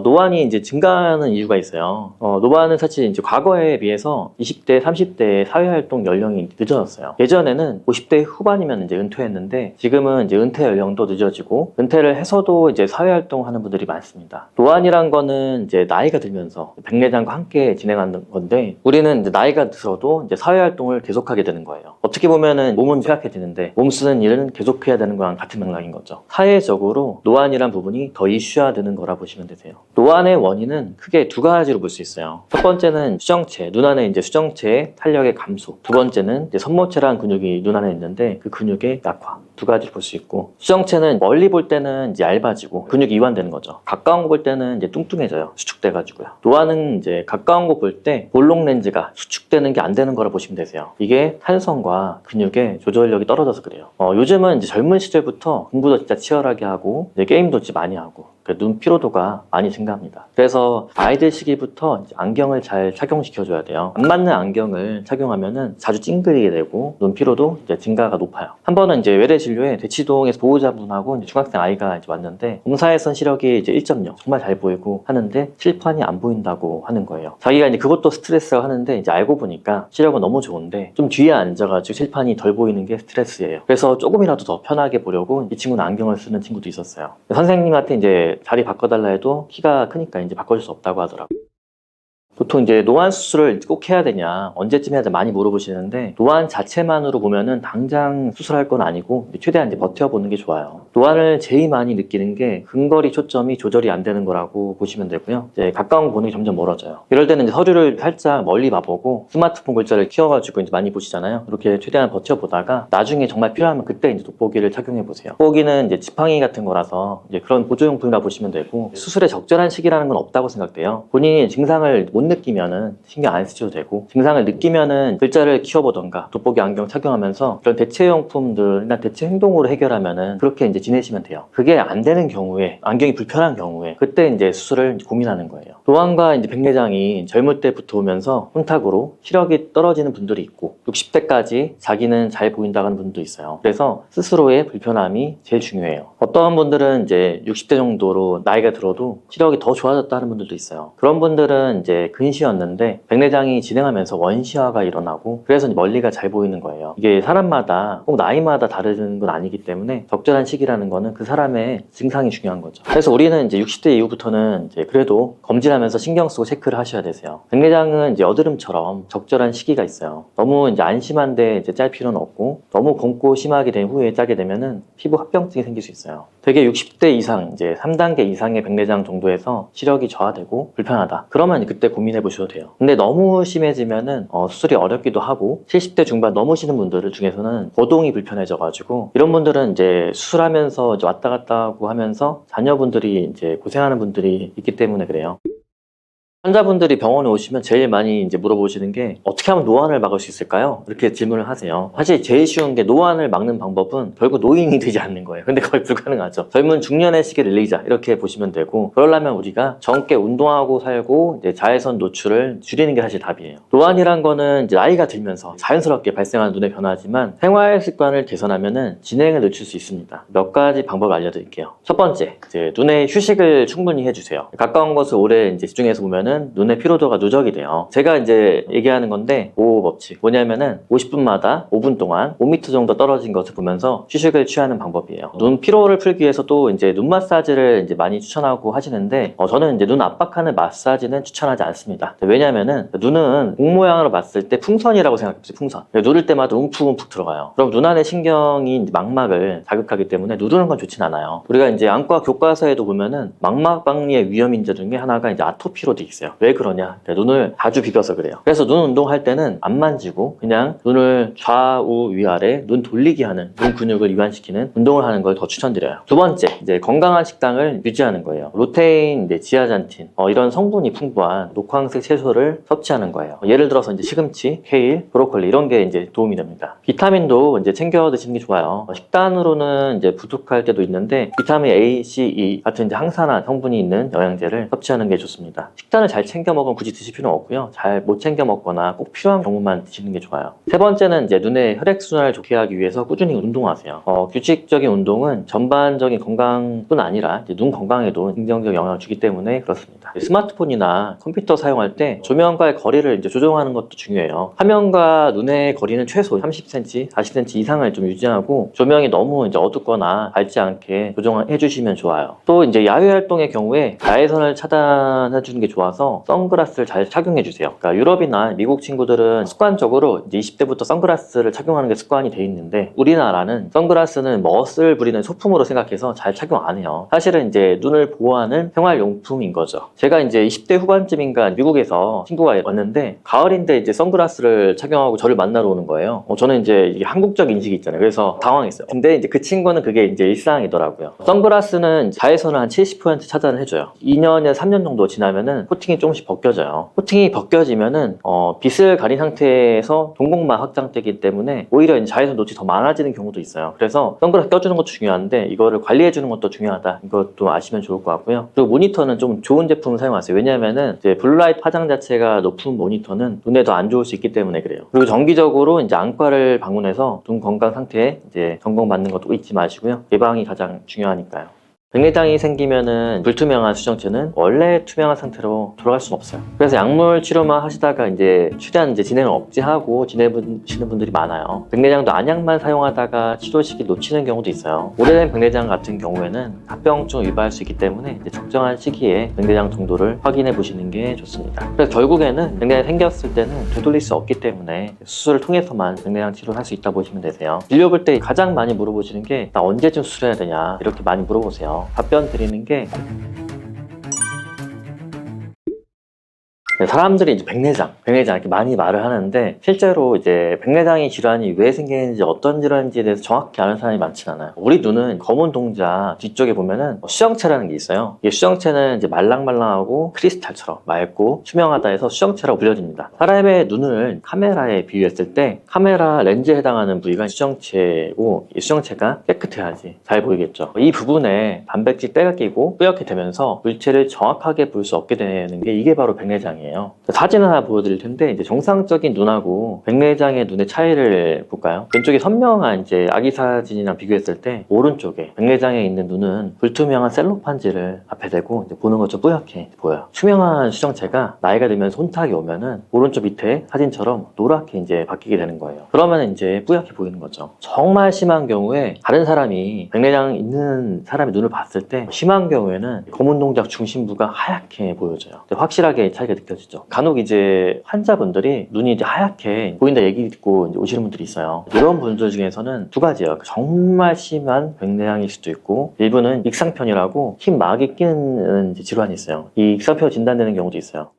노안이 이제 증가하는 이유가 있어요. 노안은 사실 이제 과거에 비해서 20대, 30대의 사회활동 연령이 늦어졌어요. 예전에는 50대 후반이면 이제 은퇴했는데 지금은 이제 은퇴 연령도 늦어지고 은퇴를 해서도 이제 사회활동 하는 분들이 많습니다. 노안이란 거는 이제 나이가 들면서 백내장과 함께 진행하는 건데 우리는 이제 나이가 들어도 이제 사회활동을 계속하게 되는 거예요. 어떻게 보면은 몸은 쇠약해지는데 몸 쓰는 일은 계속해야 되는 거랑 같은 맥락인 거죠. 사회적으로 노안이란 부분이 더 이슈화되는 거라 보시면 되세요. 노안의 원인은 크게 두 가지로 볼 수 있어요. 첫 번째는 수정체, 눈 안에 이제 수정체의 탄력의 감소. 두 번째는 이제 선모체라는 근육이 눈 안에 있는데 그 근육의 약화. 두 가지를 볼 수 있고 수정체는 멀리 볼 때는 이제 얇아지고 근육이 이완되는 거죠. 가까운 거 볼 때는 이제 뚱뚱해져요. 수축돼가지고요. 노안은 이제 가까운 거 볼 때 볼록 렌즈가 수축되는 게 안 되는 거라 보시면 되세요. 이게 탄성과 근육의 조절력이 떨어져서 그래요. 요즘은 이제 젊은 시절부터 공부도 진짜 치열하게 하고 이제 게임도 진짜 많이 하고 눈 피로도가 많이 증가합니다. 그래서 아이들 시기부터 안경을 잘 착용시켜줘야 돼요. 안 맞는 안경을 착용하면은 자주 찡그리게 되고 눈 피로도 이제 증가가 높아요. 한 번은 이제 외래 진료에 대치동에서 보호자분하고 이제 중학생 아이가 이제 왔는데 검사에선 시력이 이제 1.0 정말 잘 보이고 하는데 칠판이 안 보인다고 하는 거예요. 자기가 이제 그것도 스트레스라고 하는데 이제 알고 보니까 시력은 너무 좋은데 좀 뒤에 앉아가지고 칠판이 덜 보이는 게 스트레스예요. 그래서 조금이라도 더 편하게 보려고 이 친구는 안경을 쓰는 친구도 있었어요. 선생님한테 이제 자리 바꿔달라 해도 키가 크니까 이제 바꿔줄 수 없다고 하더라고요. 보통 이제 노안 수술을 꼭 해야 되냐, 언제쯤 해야 되냐 많이 물어보시는데 노안 자체만으로 보면은 당장 수술할 건 아니고 최대한 이제 버텨보는 게 좋아요. 노안을 제일 많이 느끼는 게 근거리 초점이 조절이 안 되는 거라고 보시면 되고요. 이제 가까운 거 보는 게 점점 멀어져요. 이럴 때는 이제 서류를 살짝 멀리 봐보고 스마트폰 글자를 키워가지고 이제 많이 보시잖아요. 이렇게 최대한 버텨보다가 나중에 정말 필요하면 그때 이제 돋보기를 착용해 보세요. 돋보기는 이제 지팡이 같은 거라서 이제 그런 보조용품이라 보시면 되고 수술의 적절한 시기라는 건 없다고 생각돼요. 본인이 증상을 못 느끼면은 신경 안 쓰셔도 되고 증상을 느끼면은 글자를 키워보던가 돋보기 안경 착용하면서 그런 대체용품들이나 대체 행동으로 해결하면은 그렇게 이제 지내시면 돼요. 그게 안 되는 경우에 안경이 불편한 경우에 그때 이제 수술을 고민하는 거예요. 노안과 이제 백내장이 젊을 때부터 오면서 혼탁으로 시력이 떨어지는 분들이 있고 60대까지 자기는 잘 보인다고 하는 분도 있어요. 그래서 스스로의 불편함이 제일 중요해요. 어떤 분들은 이제 60대 정도로 나이가 들어도 시력이 더 좋아졌다는 분들도 있어요. 그런 분들은 이제 근시였는데 백내장이 진행하면서 원시화가 일어나고 그래서 멀리가 잘 보이는 거예요. 이게 사람마다 꼭 나이마다 다른 건 아니기 때문에 적절한 시기라는 거는 그 사람의 증상이 중요한 거죠. 그래서 우리는 이제 60대 이후부터는 이제 그래도 검진하면서 신경 쓰고 체크를 하셔야 되세요. 백내장은 이제 여드름처럼 적절한 시기가 있어요. 너무 이제 안심한데 이제 짤 필요는 없고 너무 검고 심하게 된 후에 짜게 되면은 피부 합병증이 생길 수 있어요. 되게 60대 이상 이제 3단계 이상의 백내장 정도에서 시력이 저하되고 불편하다. 그러면 그때 고민해 보셔도 돼요. 근데 너무 심해지면은 수술이 어렵기도 하고 70대 중반 넘으시는 분들 중에서는 거동이 불편해져가지고 이런 분들은 이제 수술하면서 이제 왔다 갔다 하고 하면서 자녀분들이 이제 고생하는 분들이 있기 때문에 그래요. 환자분들이 병원에 오시면 제일 많이 이제 물어보시는 게 어떻게 하면 노안을 막을 수 있을까요? 이렇게 질문을 하세요. 사실 제일 쉬운 게 노안을 막는 방법은 결국 노인이 되지 않는 거예요. 근데 거의 불가능하죠. 젊은 중년의 시기를 늘리자 이렇게 보시면 되고, 그러려면 우리가 젊게 운동하고 살고 이제 자외선 노출을 줄이는 게 사실 답이에요. 노안이란 거는 이제 나이가 들면서 자연스럽게 발생하는 눈의 변화지만 생활 습관을 개선하면은 진행을 늦출 수 있습니다. 몇 가지 방법을 알려드릴게요. 첫 번째, 이제 눈에 휴식을 충분히 해주세요. 가까운 것을 오래 이제 집중해서 보면은 눈의 피로도가 누적이 돼요. 제가 이제 얘기하는 건데 5 법칙. 뭐냐면은 50분마다 5분 동안 5m 정도 떨어진 것을 보면서 휴식을 취하는 방법이에요. 눈 피로를 풀기 위해서 또 이제 눈 마사지를 이제 많이 추천하고 하시는데, 저는 이제 눈 압박하는 마사지는 추천하지 않습니다. 왜냐면은 눈은 공 모양으로 봤을 때 풍선이라고 생각해보세요. 풍선. 누를 때마다 움푹움푹 들어가요. 그럼 눈 안의 신경이 이제 망막을 자극하기 때문에 누르는 건 좋진 않아요. 우리가 이제 안과 교과서에도 보면은 망막 박리의 위험 인자 중에 하나가 이제 아토피로도 있어요. 왜 그러냐? 눈을 자주 비벼서 그래요. 그래서 눈 운동할 때는 안 만지고 그냥 눈을 좌우 위아래 눈 돌리기 하는, 눈 근육을 이완시키는 운동을 하는 걸 더 추천드려요. 두 번째, 이제 건강한 식단을 유지하는 거예요. 루테인, 이제 지아잔틴, 이런 성분이 풍부한 녹황색 채소를 섭취하는 거예요. 예를 들어서 이제 시금치, 케일, 브로콜리 이런 게 이제 도움이 됩니다. 비타민도 이제 챙겨 드시는 게 좋아요. 식단으로는 이제 부족할 때도 있는데 비타민 A, C, E 같은 이제 항산화 성분이 있는 영양제를 섭취하는 게 좋습니다. 식단을 잘 챙겨 먹으면 굳이 드실 필요는 없고요. 잘 못 챙겨 먹거나 꼭 필요한 경우만 드시는 게 좋아요. 세 번째는 이제 눈의 혈액순환을 좋게 하기 위해서 꾸준히 운동하세요. 규칙적인 운동은 전반적인 건강뿐 아니라 이제 눈 건강에도 긍정적 영향을 주기 때문에 그렇습니다. 스마트폰이나 컴퓨터 사용할 때 조명과의 거리를 이제 조정하는 것도 중요해요. 화면과 눈의 거리는 최소 30cm, 40cm 이상을 좀 유지하고, 조명이 너무 이제 어둡거나 밝지 않게 조정해 주시면 좋아요. 또 이제 야외 활동의 경우에 자외선을 차단해 주는 게 좋아서 선글라스를 잘 착용해 주세요. 그러니까 유럽이나 미국 친구들은 습관적으로 이제 20대부터 선글라스를 착용하는 게 습관이 돼 있는데, 우리나라는 선글라스는 멋을 부리는 소품으로 생각해서 잘 착용 안 해요. 사실은 이제 눈을 보호하는 생활용품인 거죠. 제가 이제 20대 후반쯤인가 미국에서 친구가 왔는데, 가을인데 이제 선글라스를 착용하고 저를 만나러 오는 거예요. 저는 이제 이게 한국적 인식이 있잖아요. 그래서 당황했어요. 근데 이제 그 친구는 그게 이제 일상이더라고요. 선글라스는 자외선을 한 70% 차단을 해줘요. 2년에서 3년 정도 지나면은 코팅이 조금씩 벗겨져요. 코팅이 벗겨지면은 빛을 가린 상태에서 동공만 확장되기 때문에 오히려 이제 자외선 노출이 더 많아지는 경우도 있어요. 그래서 선글라스 껴주는 것도 중요한데 이거를 관리해주는 것도 중요하다. 이것도 아시면 좋을 것 같고요. 그리고 모니터는 좀 좋은 제품을 사용하세요. 왜냐하면은 이제 블루라이트 파장 자체가 높은 모니터는 눈에 더 안 좋을 수 있기 때문에 그래요. 그리고 정기적으로 이제 안과를 방문해서 눈 건강 상태에 이제 점검 받는 것도 잊지 마시고요. 예방이 가장 중요하니까요. 백내장이 생기면은 불투명한 수정체는 원래 투명한 상태로 돌아갈 수는 없어요. 그래서 약물 치료만 하시다가 이제 최대한 이제 진행을 억제하고 지내시는 분들이 많아요. 백내장도 안약만 사용하다가 치료 시기 놓치는 경우도 있어요. 오래된 백내장 같은 경우에는 합병증을 유발할 수 있기 때문에 이제 적정한 시기에 백내장 정도를 확인해 보시는 게 좋습니다. 그래서 결국에는 백내장이 생겼을 때는 되돌릴 수 없기 때문에 수술을 통해서만 백내장 치료를 할 수 있다 보시면 되세요. 진료 볼 때 가장 많이 물어보시는 게 나 언제쯤 수술해야 되냐 이렇게 많이 물어보세요. 답변 드리는 게, 사람들이 이제 백내장 이렇게 많이 말을 하는데, 실제로 이제 백내장의 질환이 왜 생기는지, 어떤 질환인지에 대해서 정확히 아는 사람이 많진 않아요. 우리 눈은 검은 동자 뒤쪽에 보면은 수정체라는 게 있어요. 이 수정체는 이제 말랑말랑하고 크리스탈처럼 맑고 투명하다 해서 수정체라고 불려집니다. 사람의 눈을 카메라에 비유했을 때 카메라 렌즈에 해당하는 부위가 수정체고, 이 수정체가 깨끗해야지 잘 보이겠죠. 이 부분에 단백질 때가 끼고 뿌옇게 되면서 물체를 정확하게 볼 수 없게 되는 게, 이게 바로 백내장이에요. 사진 하나 보여드릴 텐데, 이제 정상적인 눈하고 백내장의 눈의 차이를 볼까요? 왼쪽에 선명한 이제 아기 사진이랑 비교했을 때 오른쪽에 백내장에 있는 눈은 불투명한 셀로판지를 앞에 대고 이제 보는 것처럼 뿌옇게 보여요. 투명한 수정체가 나이가 들면서 혼탁이 오면은 오른쪽 밑에 사진처럼 노랗게 이제 바뀌게 되는 거예요. 그러면 이제 뿌옇게 보이는 거죠. 정말 심한 경우에 다른 사람이 백내장 있는 사람의 눈을 봤을 때, 심한 경우에는 검은 동작 중심부가 하얗게 보여져요. 확실하게 차이가 느껴지죠. 간혹 이제 환자분들이 눈이 이제 하얗게 보인다 얘기 듣고 이제 오시는 분들이 있어요. 이런 분들 중에서는 두 가지예요. 정말 심한 백내장일 수도 있고, 일부는 익상편이라고 흰 막이 끼는 질환이 있어요. 이 익상편 진단되는 경우도 있어요.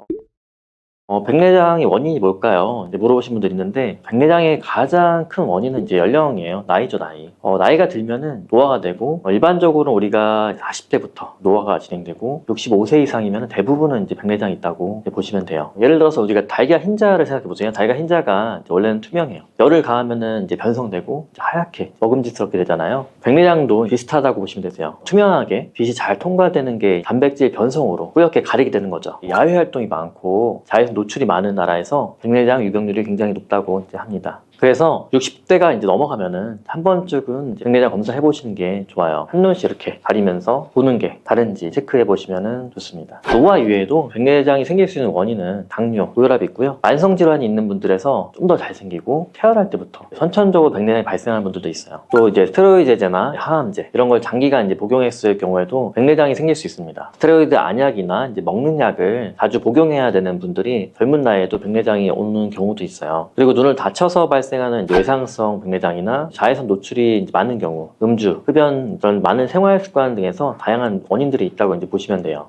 백내장의 원인이 뭘까요? 이제 물어보신 분들 있는데, 백내장의 가장 큰 원인은 이제 연령이에요. 나이죠, 나이. 나이가 들면은 노화가 되고, 일반적으로 우리가 40대부터 노화가 진행되고, 65세 이상이면 대부분은 이제 백내장이 있다고 보시면 돼요. 예를 들어서 우리가 달걀 흰자를 생각해 보세요. 달걀 흰자가 원래는 투명해요. 열을 가하면은 이제 변성되고, 이제 하얗게 먹음직스럽게 되잖아요. 백내장도 비슷하다고 보시면 되세요. 투명하게 빛이 잘 통과되는 게 단백질 변성으로 뿌옇게 가리게 되는 거죠. 야외 활동이 많고, 자외선 노출이 많은 나라에서 백내장 유병률이 굉장히 높다고 이제 합니다. 그래서 60대가 이제 넘어가면은 한 번쯤은 백내장 검사해 보시는 게 좋아요. 한눈씩 이렇게 가리면서 보는 게 다른지 체크해 보시면 좋습니다. 노화 이외에도 백내장이 생길 수 있는 원인은 당뇨, 고혈압이 있고요. 만성 질환이 있는 분들에서 좀 더 잘 생기고, 태어날 때부터 선천적으로 백내장이 발생하는 분들도 있어요. 또 이제 스테로이드제나 항암제 이런 걸 장기간 이제 복용했을 경우에도 백내장이 생길 수 있습니다. 스테로이드 안약이나 이제 먹는 약을 자주 복용해야 되는 분들이 젊은 나이에도 백내장이 오는 경우도 있어요. 그리고 눈을 다쳐서 발생하는 외상성 백내장이나 자외선 노출이 많은 경우, 음주, 흡연, 이런 많은 생활 습관 등에서 다양한 원인들이 있다고 이제 보시면 돼요.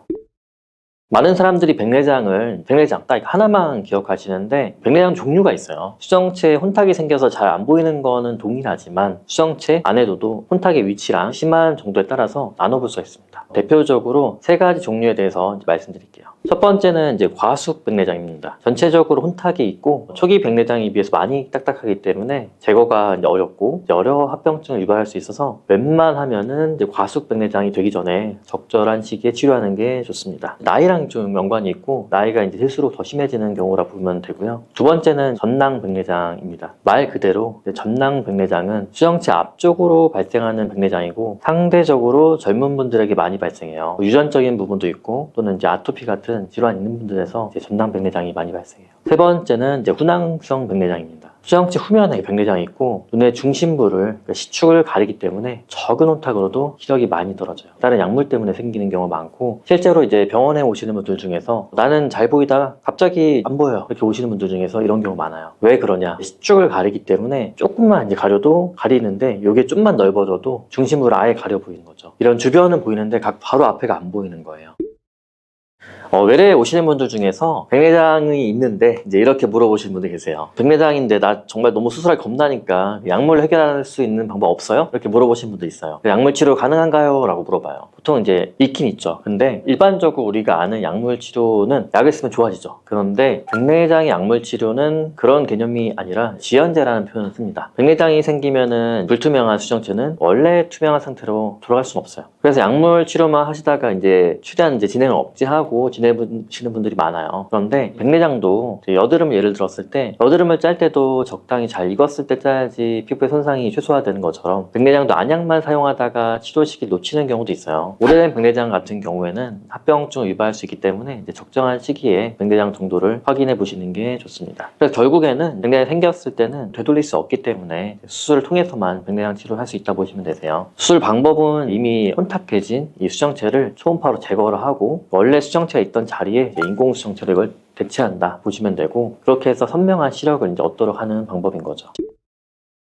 많은 사람들이 백내장 딱 하나만 기억하시는데, 백내장 종류가 있어요. 수정체에 혼탁이 생겨서 잘 안 보이는 거는 동일하지만 수정체 안에도 혼탁의 위치랑 심한 정도에 따라서 나눠볼 수가 있습니다. 대표적으로 3가지 종류에 대해서 말씀드릴게요. 첫 번째는 이제 과숙 백내장입니다. 전체적으로 혼탁이 있고 초기 백내장에 비해서 많이 딱딱하기 때문에 제거가 이제 어렵고 여러 합병증을 유발할 수 있어서 웬만하면은 이제 과숙 백내장이 되기 전에 적절한 시기에 치료하는 게 좋습니다. 나이랑 좀 연관이 있고, 나이가 이제 들수록 더 심해지는 경우라 보면 되고요. 두 번째는 전낭 백내장입니다. 말 그대로 전낭 백내장은 수정체 앞쪽으로 발생하는 백내장이고, 상대적으로 젊은 분들에게 많이 발생해요. 유전적인 부분도 있고, 또는 이제 아토피 같은 질환 있는 분들에서 이제 전낭 백내장이 많이 발생해요. 세 번째는 이제 후낭성 백내장입니다. 수정체 후면에 백내장이 있고, 눈의 중심부를, 그러니까 시축을 가리기 때문에 적은 혼탁으로도 시력이 많이 떨어져요. 다른 약물 때문에 생기는 경우가 많고, 실제로 이제 병원에 오시는 분들 중에서 나는 잘 보이다가 갑자기 안 보여요, 이렇게 오시는 분들 중에서 이런 경우 많아요. 왜 그러냐? 시축을 가리기 때문에 조금만 이제 가려도 가리는데, 이게 좀만 넓어져도 중심부를 아예 가려 보이는 거죠. 이런 주변은 보이는데 바로 앞에가 안 보이는 거예요. 외래에 오시는 분들 중에서 백내장이 있는데 이제 이렇게 물어보시는 분들 계세요. 백내장인데 나 정말 너무 수술하기 겁나니까 약물로 해결할 수 있는 방법 없어요? 이렇게 물어보시는 분도 있어요. 약물 치료 가능한가요? 라고 물어봐요. 보통 이제 있긴 있죠. 근데 일반적으로 우리가 아는 약물 치료는 약을 쓰면 좋아지죠. 그런데 백내장의 약물 치료는 그런 개념이 아니라 지연제라는 표현을 씁니다. 백내장이 생기면은 불투명한 수정체는 원래 투명한 상태로 돌아갈 수는 없어요. 그래서 약물 치료만 하시다가 이제 최대한 이제 진행을 억제하고 지내시는 분들이 많아요. 그런데 백내장도 여드름을 예를 들었을 때, 여드름을 짤 때도 적당히 잘 익었을 때 짜야지 피부의 손상이 최소화되는 것처럼, 백내장도 안약만 사용하다가 치료 시기를 놓치는 경우도 있어요. 오래된 백내장 같은 경우에는 합병증을 유발할 수 있기 때문에 이제 적정한 시기에 백내장 정도를 확인해 보시는 게 좋습니다. 그래서 결국에는 백내장이 생겼을 때는 되돌릴 수 없기 때문에 수술을 통해서만 백내장 치료를 할 수 있다 보시면 되세요. 수술 방법은 이미 혼탁해진 이 수정체를 초음파로 제거를 하고, 원래 수정체가 있던 자리에 인공 수정체로 이걸 대체한다 보시면 되고, 그렇게 해서 선명한 시력을 이제 얻도록 하는 방법인 거죠.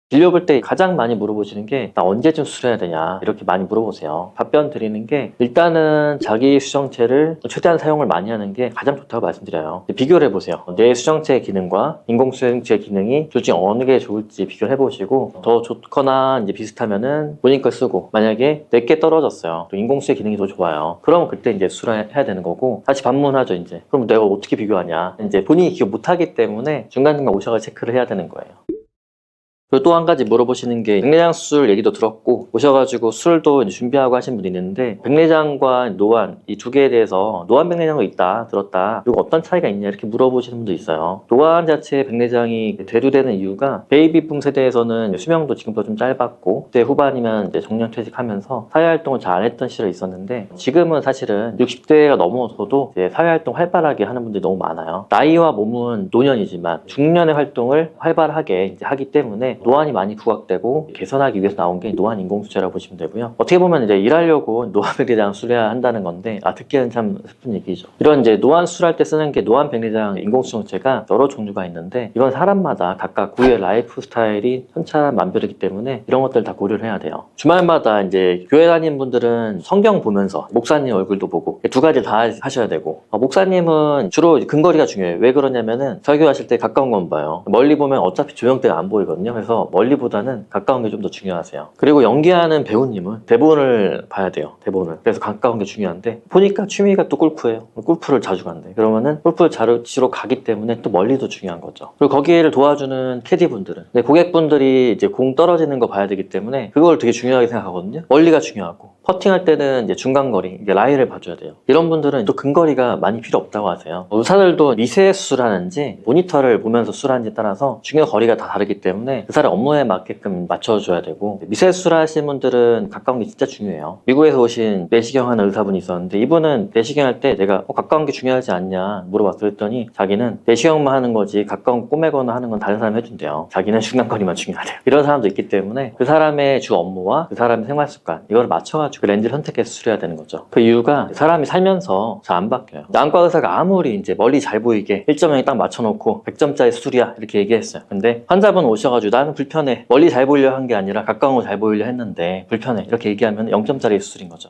진료 볼 때 가장 많이 물어보시는 게 나 언제쯤 수술해야 되냐, 이렇게 많이 물어보세요. 답변 드리는 게, 일단은 자기 수정체를 최대한 사용을 많이 하는 게 가장 좋다고 말씀드려요. 비교를 해보세요. 내 수정체 기능과 인공 수정체 기능이 둘 중에 어느 게 좋을지 비교를 해보시고, 더 좋거나 이제 비슷하면은 본인 걸 쓰고, 만약에 내게 떨어졌어요, 또 인공 수정 기능이 더 좋아요, 그러면 그때 이제 수술을 해야 되는 거고, 다시 반문하죠. 이제 그럼 내가 어떻게 비교하냐, 이제 본인이 기억 못하기 때문에 중간중간 오셔서 체크를 해야 되는 거예요. 그리고 또 한 가지 물어보시는 게, 백내장 수술 얘기도 들었고, 오셔가지고 수술도 준비하고 하신 분이 있는데, 백내장과 노안, 이 두 개에 대해서 노안 백내장도 있다, 들었다, 그리고 어떤 차이가 있냐, 이렇게 물어보시는 분도 있어요. 노안 자체의 백내장이 대두되는 이유가, 베이비붐 세대에서는 수명도 지금보다 좀 짧았고, 그때 후반이면 이제 정년퇴직하면서 사회활동을 잘 안 했던 시절이 있었는데, 지금은 사실은 60대가 넘어서도 이제 사회활동 활발하게 하는 분들이 너무 많아요. 나이와 몸은 노년이지만 중년의 활동을 활발하게 이제 하기 때문에 노안이 많이 부각되고 개선하기 위해서 나온 게 노안 인공수채라고 보시면 되고요. 어떻게 보면 이제 일하려고 노안 백내장을 수술해야 한다는 건데 듣기에는 참 슬픈 얘기죠. 이런 이제 노안 수술할 때 쓰는 게 노안 백내장 인공수채가 여러 종류가 있는데 이건 사람마다 각각 고유의 라이프 스타일이 천차만별이기 때문에 이런 것들 다 고려를 해야 돼요. 주말마다 이제 교회 다니는 분들은 성경 보면서 목사님 얼굴도 보고 두 가지 다 하셔야 되고, 목사님은 주로 근거리가 중요해요. 왜 그러냐면은 설교하실 때 가까운 건 봐요. 멀리 보면 어차피 조명 때문에 안 보이거든요. 그래서 멀리보다는 가까운 게 좀 더 중요하세요. 그리고 연기하는 배우님은 대본을 봐야 돼요. 대본을. 그래서 가까운 게 중요한데 보니까 취미가 또 골프예요. 골프를 자주 간대. 그러면은 골프를 자주 치러 가기 때문에 또 멀리도 중요한 거죠. 그리고 거기를 도와주는 캐디분들은 고객분들이 이제 공 떨어지는 거 봐야 되기 때문에 그걸 되게 중요하게 생각하거든요. 멀리가 중요하고, 퍼팅할 때는 이제 중간거리, 라이를 봐줘야 돼요. 이런 분들은 또 근거리가 많이 필요 없다고 하세요. 의사들도 미세 수술하는지 모니터를 보면서 수술하는지 따라서 중요 거리가 다 다르기 때문에 그 사람 업무에 맞게끔 맞춰줘야 되고, 미세 수술하시는 분들은 가까운 게 진짜 중요해요. 미국에서 오신 내시경 하는 의사분이 있었는데 이분은 내시경 할 때 내가 가까운 게 중요하지 않냐 물어봤어요. 했더니 자기는 내시경만 하는 거지 가까운 거 꼬매거나 하는 건 다른 사람이 해준대요. 자기는 중간거리만 중요하대요. 이런 사람도 있기 때문에 그 사람의 주 업무와 그 사람의 생활 습관 이걸 맞춰가지고 그 렌즈를 선택해서 수술해야 되는 거죠. 그 이유가 사람이 살면서 잘 안 바뀌어요. 안과 의사가 아무리 이제 멀리 잘 보이게 1.0에 딱 맞춰놓고 100점짜리 수술이야 이렇게 얘기했어요. 근데 환자분 오셔가지고 나는 불편해, 멀리 잘 보이려 한 게 아니라 가까운 거 잘 보이려 했는데 불편해 이렇게 얘기하면 0점짜리 수술인 거죠.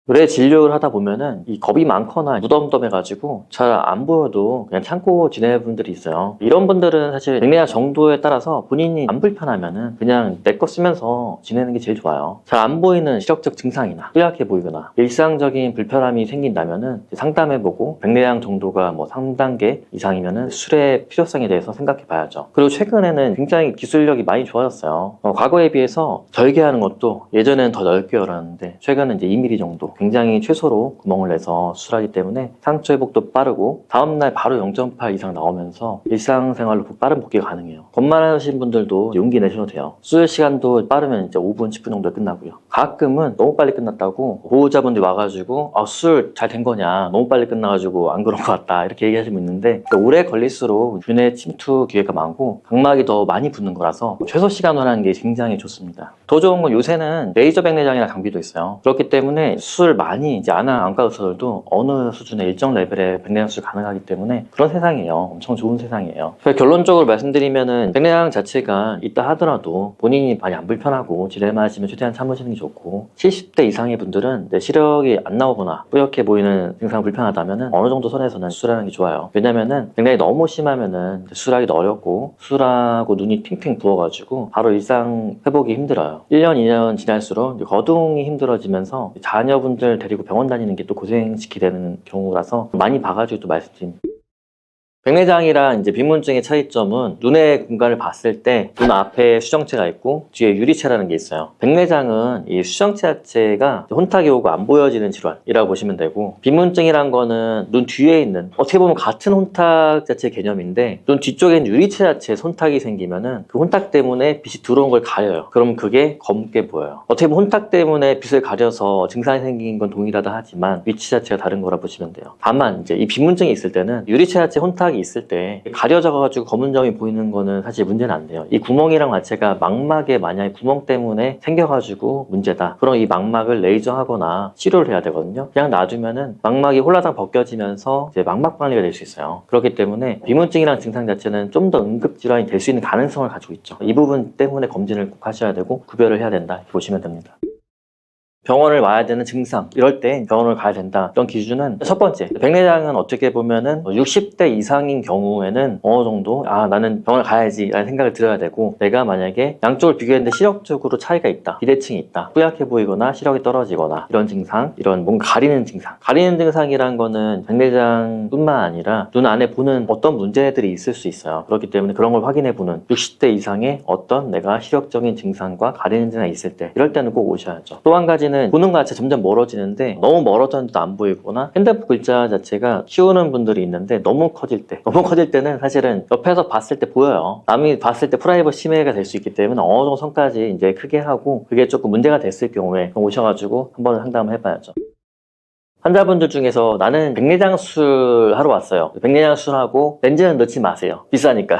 의뢰 진료를 하다 보면은 이 겁이 많거나 무덤덤해가지고 잘 안 보여도 그냥 참고 지내는 분들이 있어요. 이런 분들은 사실 백내장 정도에 따라서 본인이 안 불편하면은 그냥 내 거 쓰면서 지내는 게 제일 좋아요. 잘 안 보이는 시력적 증상이나 뚜렷해 보이거나 일상적인 불편함이 생긴다면은 상담해보고 백내장 정도가 뭐 3단계 이상이면은 수술의 필요성에 대해서 생각해 봐야죠. 그리고 최근에는 굉장히 기술력이 많이 좋아졌어요. 과거에 비해서 절개하는 것도 예전에는 더 넓게 열었는데 최근은 이제 2mm 정도 굉장히 최소로 구멍을 내서 수술하기 때문에 상처 회복도 빠르고 다음날 바로 0.8 이상 나오면서 일상생활로 빠른 복귀가 가능해요. 겁많으신 분들도 용기 내셔도 돼요. 수술 시간도 빠르면 이제 5분, 10분 정도에 끝나고요. 가끔은 너무 빨리 끝났다고 보호자분들이 와가지고 수술 잘 된 거냐, 너무 빨리 끝나가지고 안 그런 것 같다 이렇게 얘기하시는 분 있는데, 오래 걸릴수록 균의 침투 기회가 많고 각막이 더 많이 붙는 거라서 최소 시간으로 하는 게 굉장히 좋습니다. 더 좋은 건 요새는 레이저 백내장이나 장비도 있어요. 그렇기 때문에 수술 많이 이제 안 하는 안과 의사들도 어느 수준의 일정 레벨의 백내장 수술 가능하기 때문에 그런 세상이에요. 엄청 좋은 세상이에요. 그래서 결론적으로 말씀드리면은 백내장 자체가 있다 하더라도 본인이 많이 안 불편하고 지레마시면 최대한 참으시는 게 좋고, 70대 이상의 분들은 내 시력이 안 나오거나 뿌옇게 보이는 증상 불편하다면은 어느 정도 선에서는 수술하는 게 좋아요. 왜냐면은 백내장이 너무 심하면은 수술하기도 어렵고 수술하고 눈이 핑핑 부어가지고 바로 일상 회복이 힘들어요. 1년, 2년 지날수록 거동이 힘들어지면서 자녀분들 데리고 병원 다니는 게 또 고생시키게 되는 경우라서 많이 봐가지고 또 말씀드립니다. 백내장이랑 이제 비문증의 차이점은 눈의 공간을 봤을 때 눈 앞에 수정체가 있고 뒤에 유리체라는 게 있어요. 백내장은 이 수정체 자체가 혼탁이 오고 안 보여지는 질환이라고 보시면 되고, 비문증이란 거는 눈 뒤에 있는, 어떻게 보면 같은 혼탁 자체 개념인데 눈 뒤쪽에 있는 유리체 자체에 혼탁이 생기면은 그 혼탁 때문에 빛이 들어온 걸 가려요. 그럼 그게 검게 보여요. 어떻게 보면 혼탁 때문에 빛을 가려서 증상이 생긴 건 동일하다 하지만 위치 자체가 다른 거라 보시면 돼요. 다만 이제 이 비문증이 있을 때는 유리체 자체 혼탁이 있을 때 가려져가지고 검은 점이 보이는 거는 사실 문제는 안 돼요. 이 구멍이랑 자체가 망막에 만약에 구멍 때문에 생겨가지고 문제다. 그럼 이 망막을 레이저하거나 치료를 해야 되거든요. 그냥 놔두면은 망막이 홀라당 벗겨지면서 이제 망막 관리가 될 수 있어요. 그렇기 때문에 비문증이랑 증상 자체는 좀 더 응급질환이 될 수 있는 가능성을 가지고 있죠. 이 부분 때문에 검진을 꼭 하셔야 되고 구별을 해야 된다 이렇게 보시면 됩니다. 병원을 와야 되는 증상, 이럴 때 병원을 가야 된다. 이런 기준은 첫 번째, 백내장은 어떻게 보면은 60대 이상인 경우에는 어느 정도 나는 병원을 가야지 라는 생각을 들어야 되고, 내가 만약에 양쪽을 비교했는데 시력적으로 차이가 있다, 비대칭이 있다, 뿌옇게 보이거나 시력이 떨어지거나 이런 증상, 이런 뭔가 가리는 증상이란 거는 백내장뿐만 아니라 눈 안에 보는 어떤 문제들이 있을 수 있어요. 그렇기 때문에 그런 걸 확인해 보는 60대 이상의 어떤 내가 시력적인 증상과 가리는 증상이 있을 때, 이럴 때는 꼭 오셔야죠. 또 한 가지는 보는 것 자체 점점 멀어지는데 너무 멀어졌는데도 안 보이거나 핸드폰 글자 자체가 키우는 분들이 있는데 너무 커질 때는 사실은 옆에서 봤을 때 보여요. 남이 봤을 때 프라이버시 침해가 될 수 있기 때문에 어느 정도 선까지 이제 크게 하고, 그게 조금 문제가 됐을 경우에 오셔가지고 한번 상담을 해봐야죠. 환자분들 중에서 나는 백내장 수술 하러 왔어요. 백내장 수술하고 렌즈는 넣지 마세요. 비싸니까.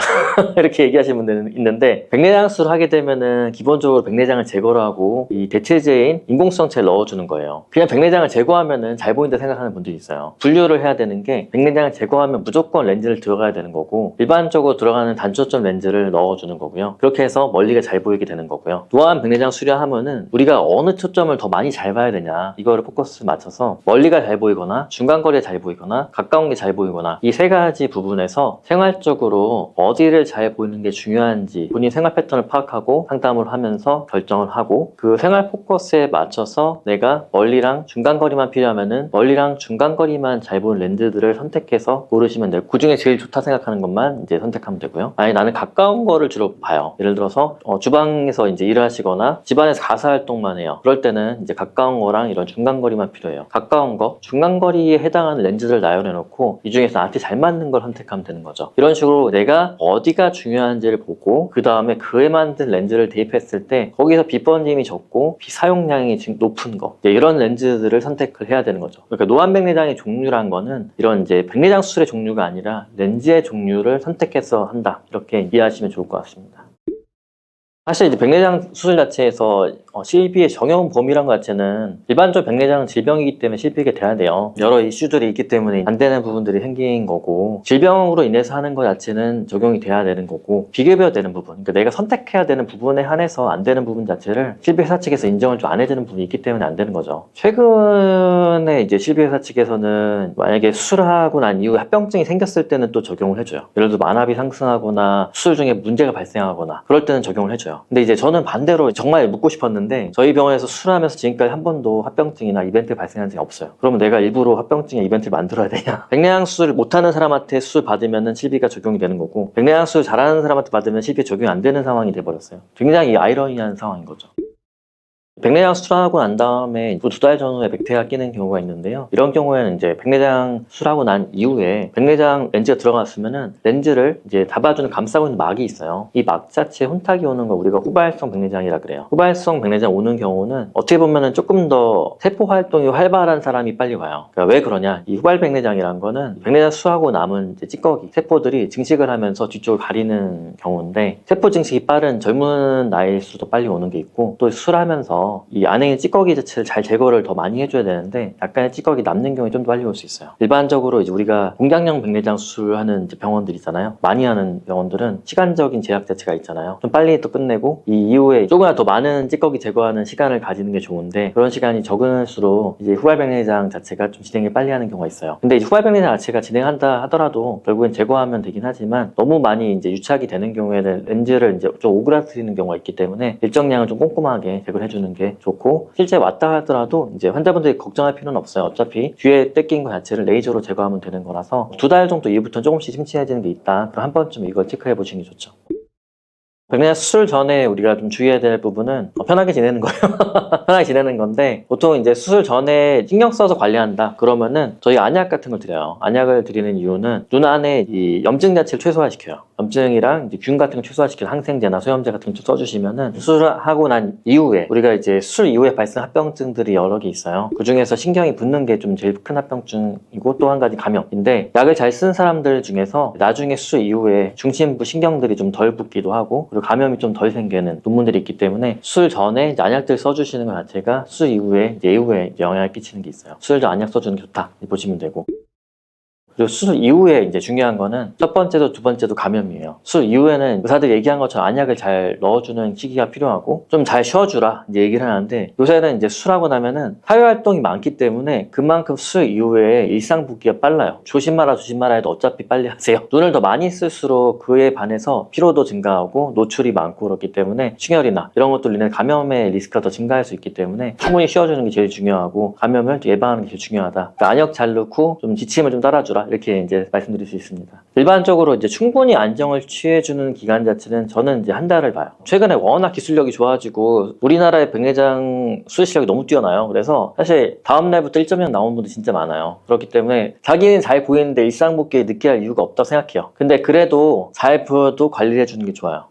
이렇게 얘기하시는 분들은 있는데, 백내장 수술을 하게 되면은 기본적으로 백내장을 제거를 하고 이 대체제인 인공수정체를 넣어주는 거예요. 그냥 백내장을 제거하면은 잘 보인다 생각하는 분들이 있어요. 분류를 해야 되는 게, 백내장을 제거하면 무조건 렌즈를 들어가야 되는 거고, 일반적으로 들어가는 단초점 렌즈를 넣어주는 거고요. 그렇게 해서 멀리가 잘 보이게 되는 거고요. 또한 백내장 수리하면은 우리가 어느 초점을 더 많이 잘 봐야 되냐, 이거를 포커스 맞춰서 멀리가 잘 보이거나 중간거리가 잘 보이거나 가까운 게 잘 보이거나, 이 세 가지 부분에서 생활적으로 어디를 잘 보이는 게 중요한지 본인 생활 패턴을 파악하고 상담을 하면서 결정을 하고, 그 생활 포커스에 맞춰서 내가 멀리랑 중간거리만 필요하면은 멀리랑 중간거리만 잘 보이는 렌즈들을 선택해서 고르시면 돼요. 그 중에 제일 좋다 생각하는 것만 이제 선택하면 되고요. 아니, 나는 가까운 거를 주로 봐요. 예를 들어서 주방에서 이제 일을 하시거나 집안에서 가사 활동만 해요. 그럴 때는 이제 가까운 거랑 이런 중간거리만 필요해요. 가까운 거, 중간거리에 해당하는 렌즈를 나열해 놓고 이 중에서 나한테 잘 맞는 걸 선택하면 되는 거죠. 이런 식으로 내가 어디가 중요한지를 보고 그 다음에 그에 맞는 렌즈를 대입했을 때 거기서 빛번짐이 적고 사용량이 높은 거, 이런 렌즈들을 선택을 해야 되는 거죠. 그러니까 노안백내장의 종류란 거는 이런 이제 백내장 수술의 종류가 아니라 렌즈의 종류를 선택해서 한다, 이렇게 이해하시면 좋을 것 같습니다. 사실 이제 백내장 수술 자체에서 실비의 적용 범위란 것 자체는 일반적으로 백내장은 질병이기 때문에 실비가 돼야 돼요. 여러 이슈들이 있기 때문에 안 되는 부분들이 생긴 거고, 질병으로 인해서 하는 것 자체는 적용이 돼야 되는 거고, 비급여야 되는 부분, 그러니까 내가 선택해야 되는 부분에 한해서 안 되는 부분 자체를 실비회사 측에서 인정을 좀 안 해주는 부분이 있기 때문에 안 되는 거죠. 최근에 이제 실비회사 측에서는 만약에 수술하고 난 이후에 합병증이 생겼을 때는 또 적용을 해줘요. 예를 들어 만압이 상승하거나 수술 중에 문제가 발생하거나 그럴 때는 적용을 해줘요. 근데 이제 저는 반대로 정말 묻고 싶었는데, 저희 병원에서 수술하면서 지금까지 한 번도 합병증이나 이벤트 발생한 적이 없어요. 그러면 내가 일부러 합병증의 이벤트를 만들어야 되냐? 백내장 수술 못하는 사람한테 수술 받으면 실비가 적용이 되는 거고, 백내장 수술 잘하는 사람한테 받으면 실비 적용이 안 되는 상황이 돼버렸어요. 굉장히 아이러니한 상황인 거죠. 백내장 수술하고 난 다음에 2달 전후에 백태가 끼는 경우가 있는데요. 이런 경우에는 이제 백내장 수술하고 난 이후에 백내장 렌즈가 들어갔으면은 렌즈를 이제 잡아주는, 감싸고 있는 막이 있어요. 이 막 자체에 혼탁이 오는 걸 우리가 후발성 백내장이라 그래요. 후발성 백내장 오는 경우는 어떻게 보면은 조금 더 세포 활동이 활발한 사람이 빨리 와요. 그러니까 왜 그러냐? 이 후발 백내장이란 거는 백내장 수술하고 남은 이제 찌꺼기, 세포들이 증식을 하면서 뒤쪽을 가리는 경우인데, 세포 증식이 빠른 젊은 나이일수록 빨리 오는 게 있고, 또 수술하면서 이 안에 있는 찌꺼기 자체를 잘 제거를 더 많이 해줘야 되는데 약간의 찌꺼기 남는 경우에 좀 더 빨리 올 수 있어요. 일반적으로 이제 우리가 공장용 백내장 수술하는 이제 병원들 있잖아요. 많이 하는 병원들은 시간적인 제약 자체가 있잖아요. 좀 빨리 또 끝내고 이 이후에 조금이나 더 많은 찌꺼기 제거하는 시간을 가지는 게 좋은데, 그런 시간이 적을수록 이제 후발 백내장 자체가 좀 진행을 빨리 하는 경우가 있어요. 근데 이제 후발 백내장 자체가 진행한다 하더라도 결국엔 제거하면 되긴 하지만, 너무 많이 이제 유착이 되는 경우에는 렌즈를 이제 좀 오그라뜨리는 경우가 있기 때문에 일정량을 좀 꼼꼼하게 제거를 해주는 게 좋고, 실제 왔다 하더라도 이제 환자분들이 걱정할 필요는 없어요. 어차피 뒤에 뜯긴 거 자체를 레이저로 제거하면 되는 거라서 2달 정도 이후부터 조금씩 침침해지는 게 있다, 그럼 한 번쯤 이걸 체크해 보시는 게 좋죠. 백내장 수술 전에 우리가 좀 주의해야 될 부분은 편하게 지내는 거예요. 편하게 지내는 건데, 보통 이제 수술 전에 신경 써서 관리한다 그러면은 저희 안약 같은 걸 드려요. 안약을 드리는 이유는 눈 안에 이 염증 자체를 최소화시켜요. 염증이랑 이제 균 같은 걸 최소화시켜서 항생제나 소염제 같은 걸 써주시면은, 수술하고 난 이후에 우리가 이제 수술 이후에 발생 합병증들이 여러 개 있어요. 그 중에서 신경이 붓는 게 좀 제일 큰 합병증이고, 또 한 가지 감염인데, 약을 잘 쓴 사람들 중에서 나중에 수술 이후에 중심부 신경들이 좀 덜 붓기도 하고, 그리고 감염이 좀 덜 생기는 논문들이 있기 때문에 수술 전에 이제 안약들 써주시는 것 자체가 수술 이후에 이제 영향을 끼치는 게 있어요. 수술 전 안약 써주는 게 좋다 보시면 되고, 그리고 수술 이후에 이제 중요한 거는 첫 번째도 두 번째도 감염이에요. 수술 이후에는 의사들이 얘기한 것처럼 안약을 잘 넣어주는 시기가 필요하고, 좀 잘 쉬어주라 이제 얘기를 하는데, 요새는 이제 수술하고 나면은 사회활동이 많기 때문에 그만큼 수술 이후에 일상 붓기가 빨라요. 조심 마라 해도 어차피 빨리 하세요. 눈을 더 많이 쓸수록 그에 반해서 피로도 증가하고 노출이 많고, 그렇기 때문에 충혈이나 이런 것들로 인해 감염의 리스크가 더 증가할 수 있기 때문에 충분히 쉬어주는 게 제일 중요하고, 감염을 예방하는 게 제일 중요하다. 그러니까 안약 잘 넣고 좀 지침을 좀 따라주라, 이렇게 이제 말씀드릴 수 있습니다. 일반적으로 이제 충분히 안정을 취해주는 기간 자체는 저는 이제 한 달을 봐요. 최근에 워낙 기술력이 좋아지고 우리나라의 백내장 수술 실력이 너무 뛰어나요. 그래서 사실 다음 날부터 1.0 나오는 분들 진짜 많아요. 그렇기 때문에 자기는 잘 보이는데 일상 복귀에 늦게 할 이유가 없다고 생각해요. 근데 그래도 잘 보여도 관리를 해주는 게 좋아요.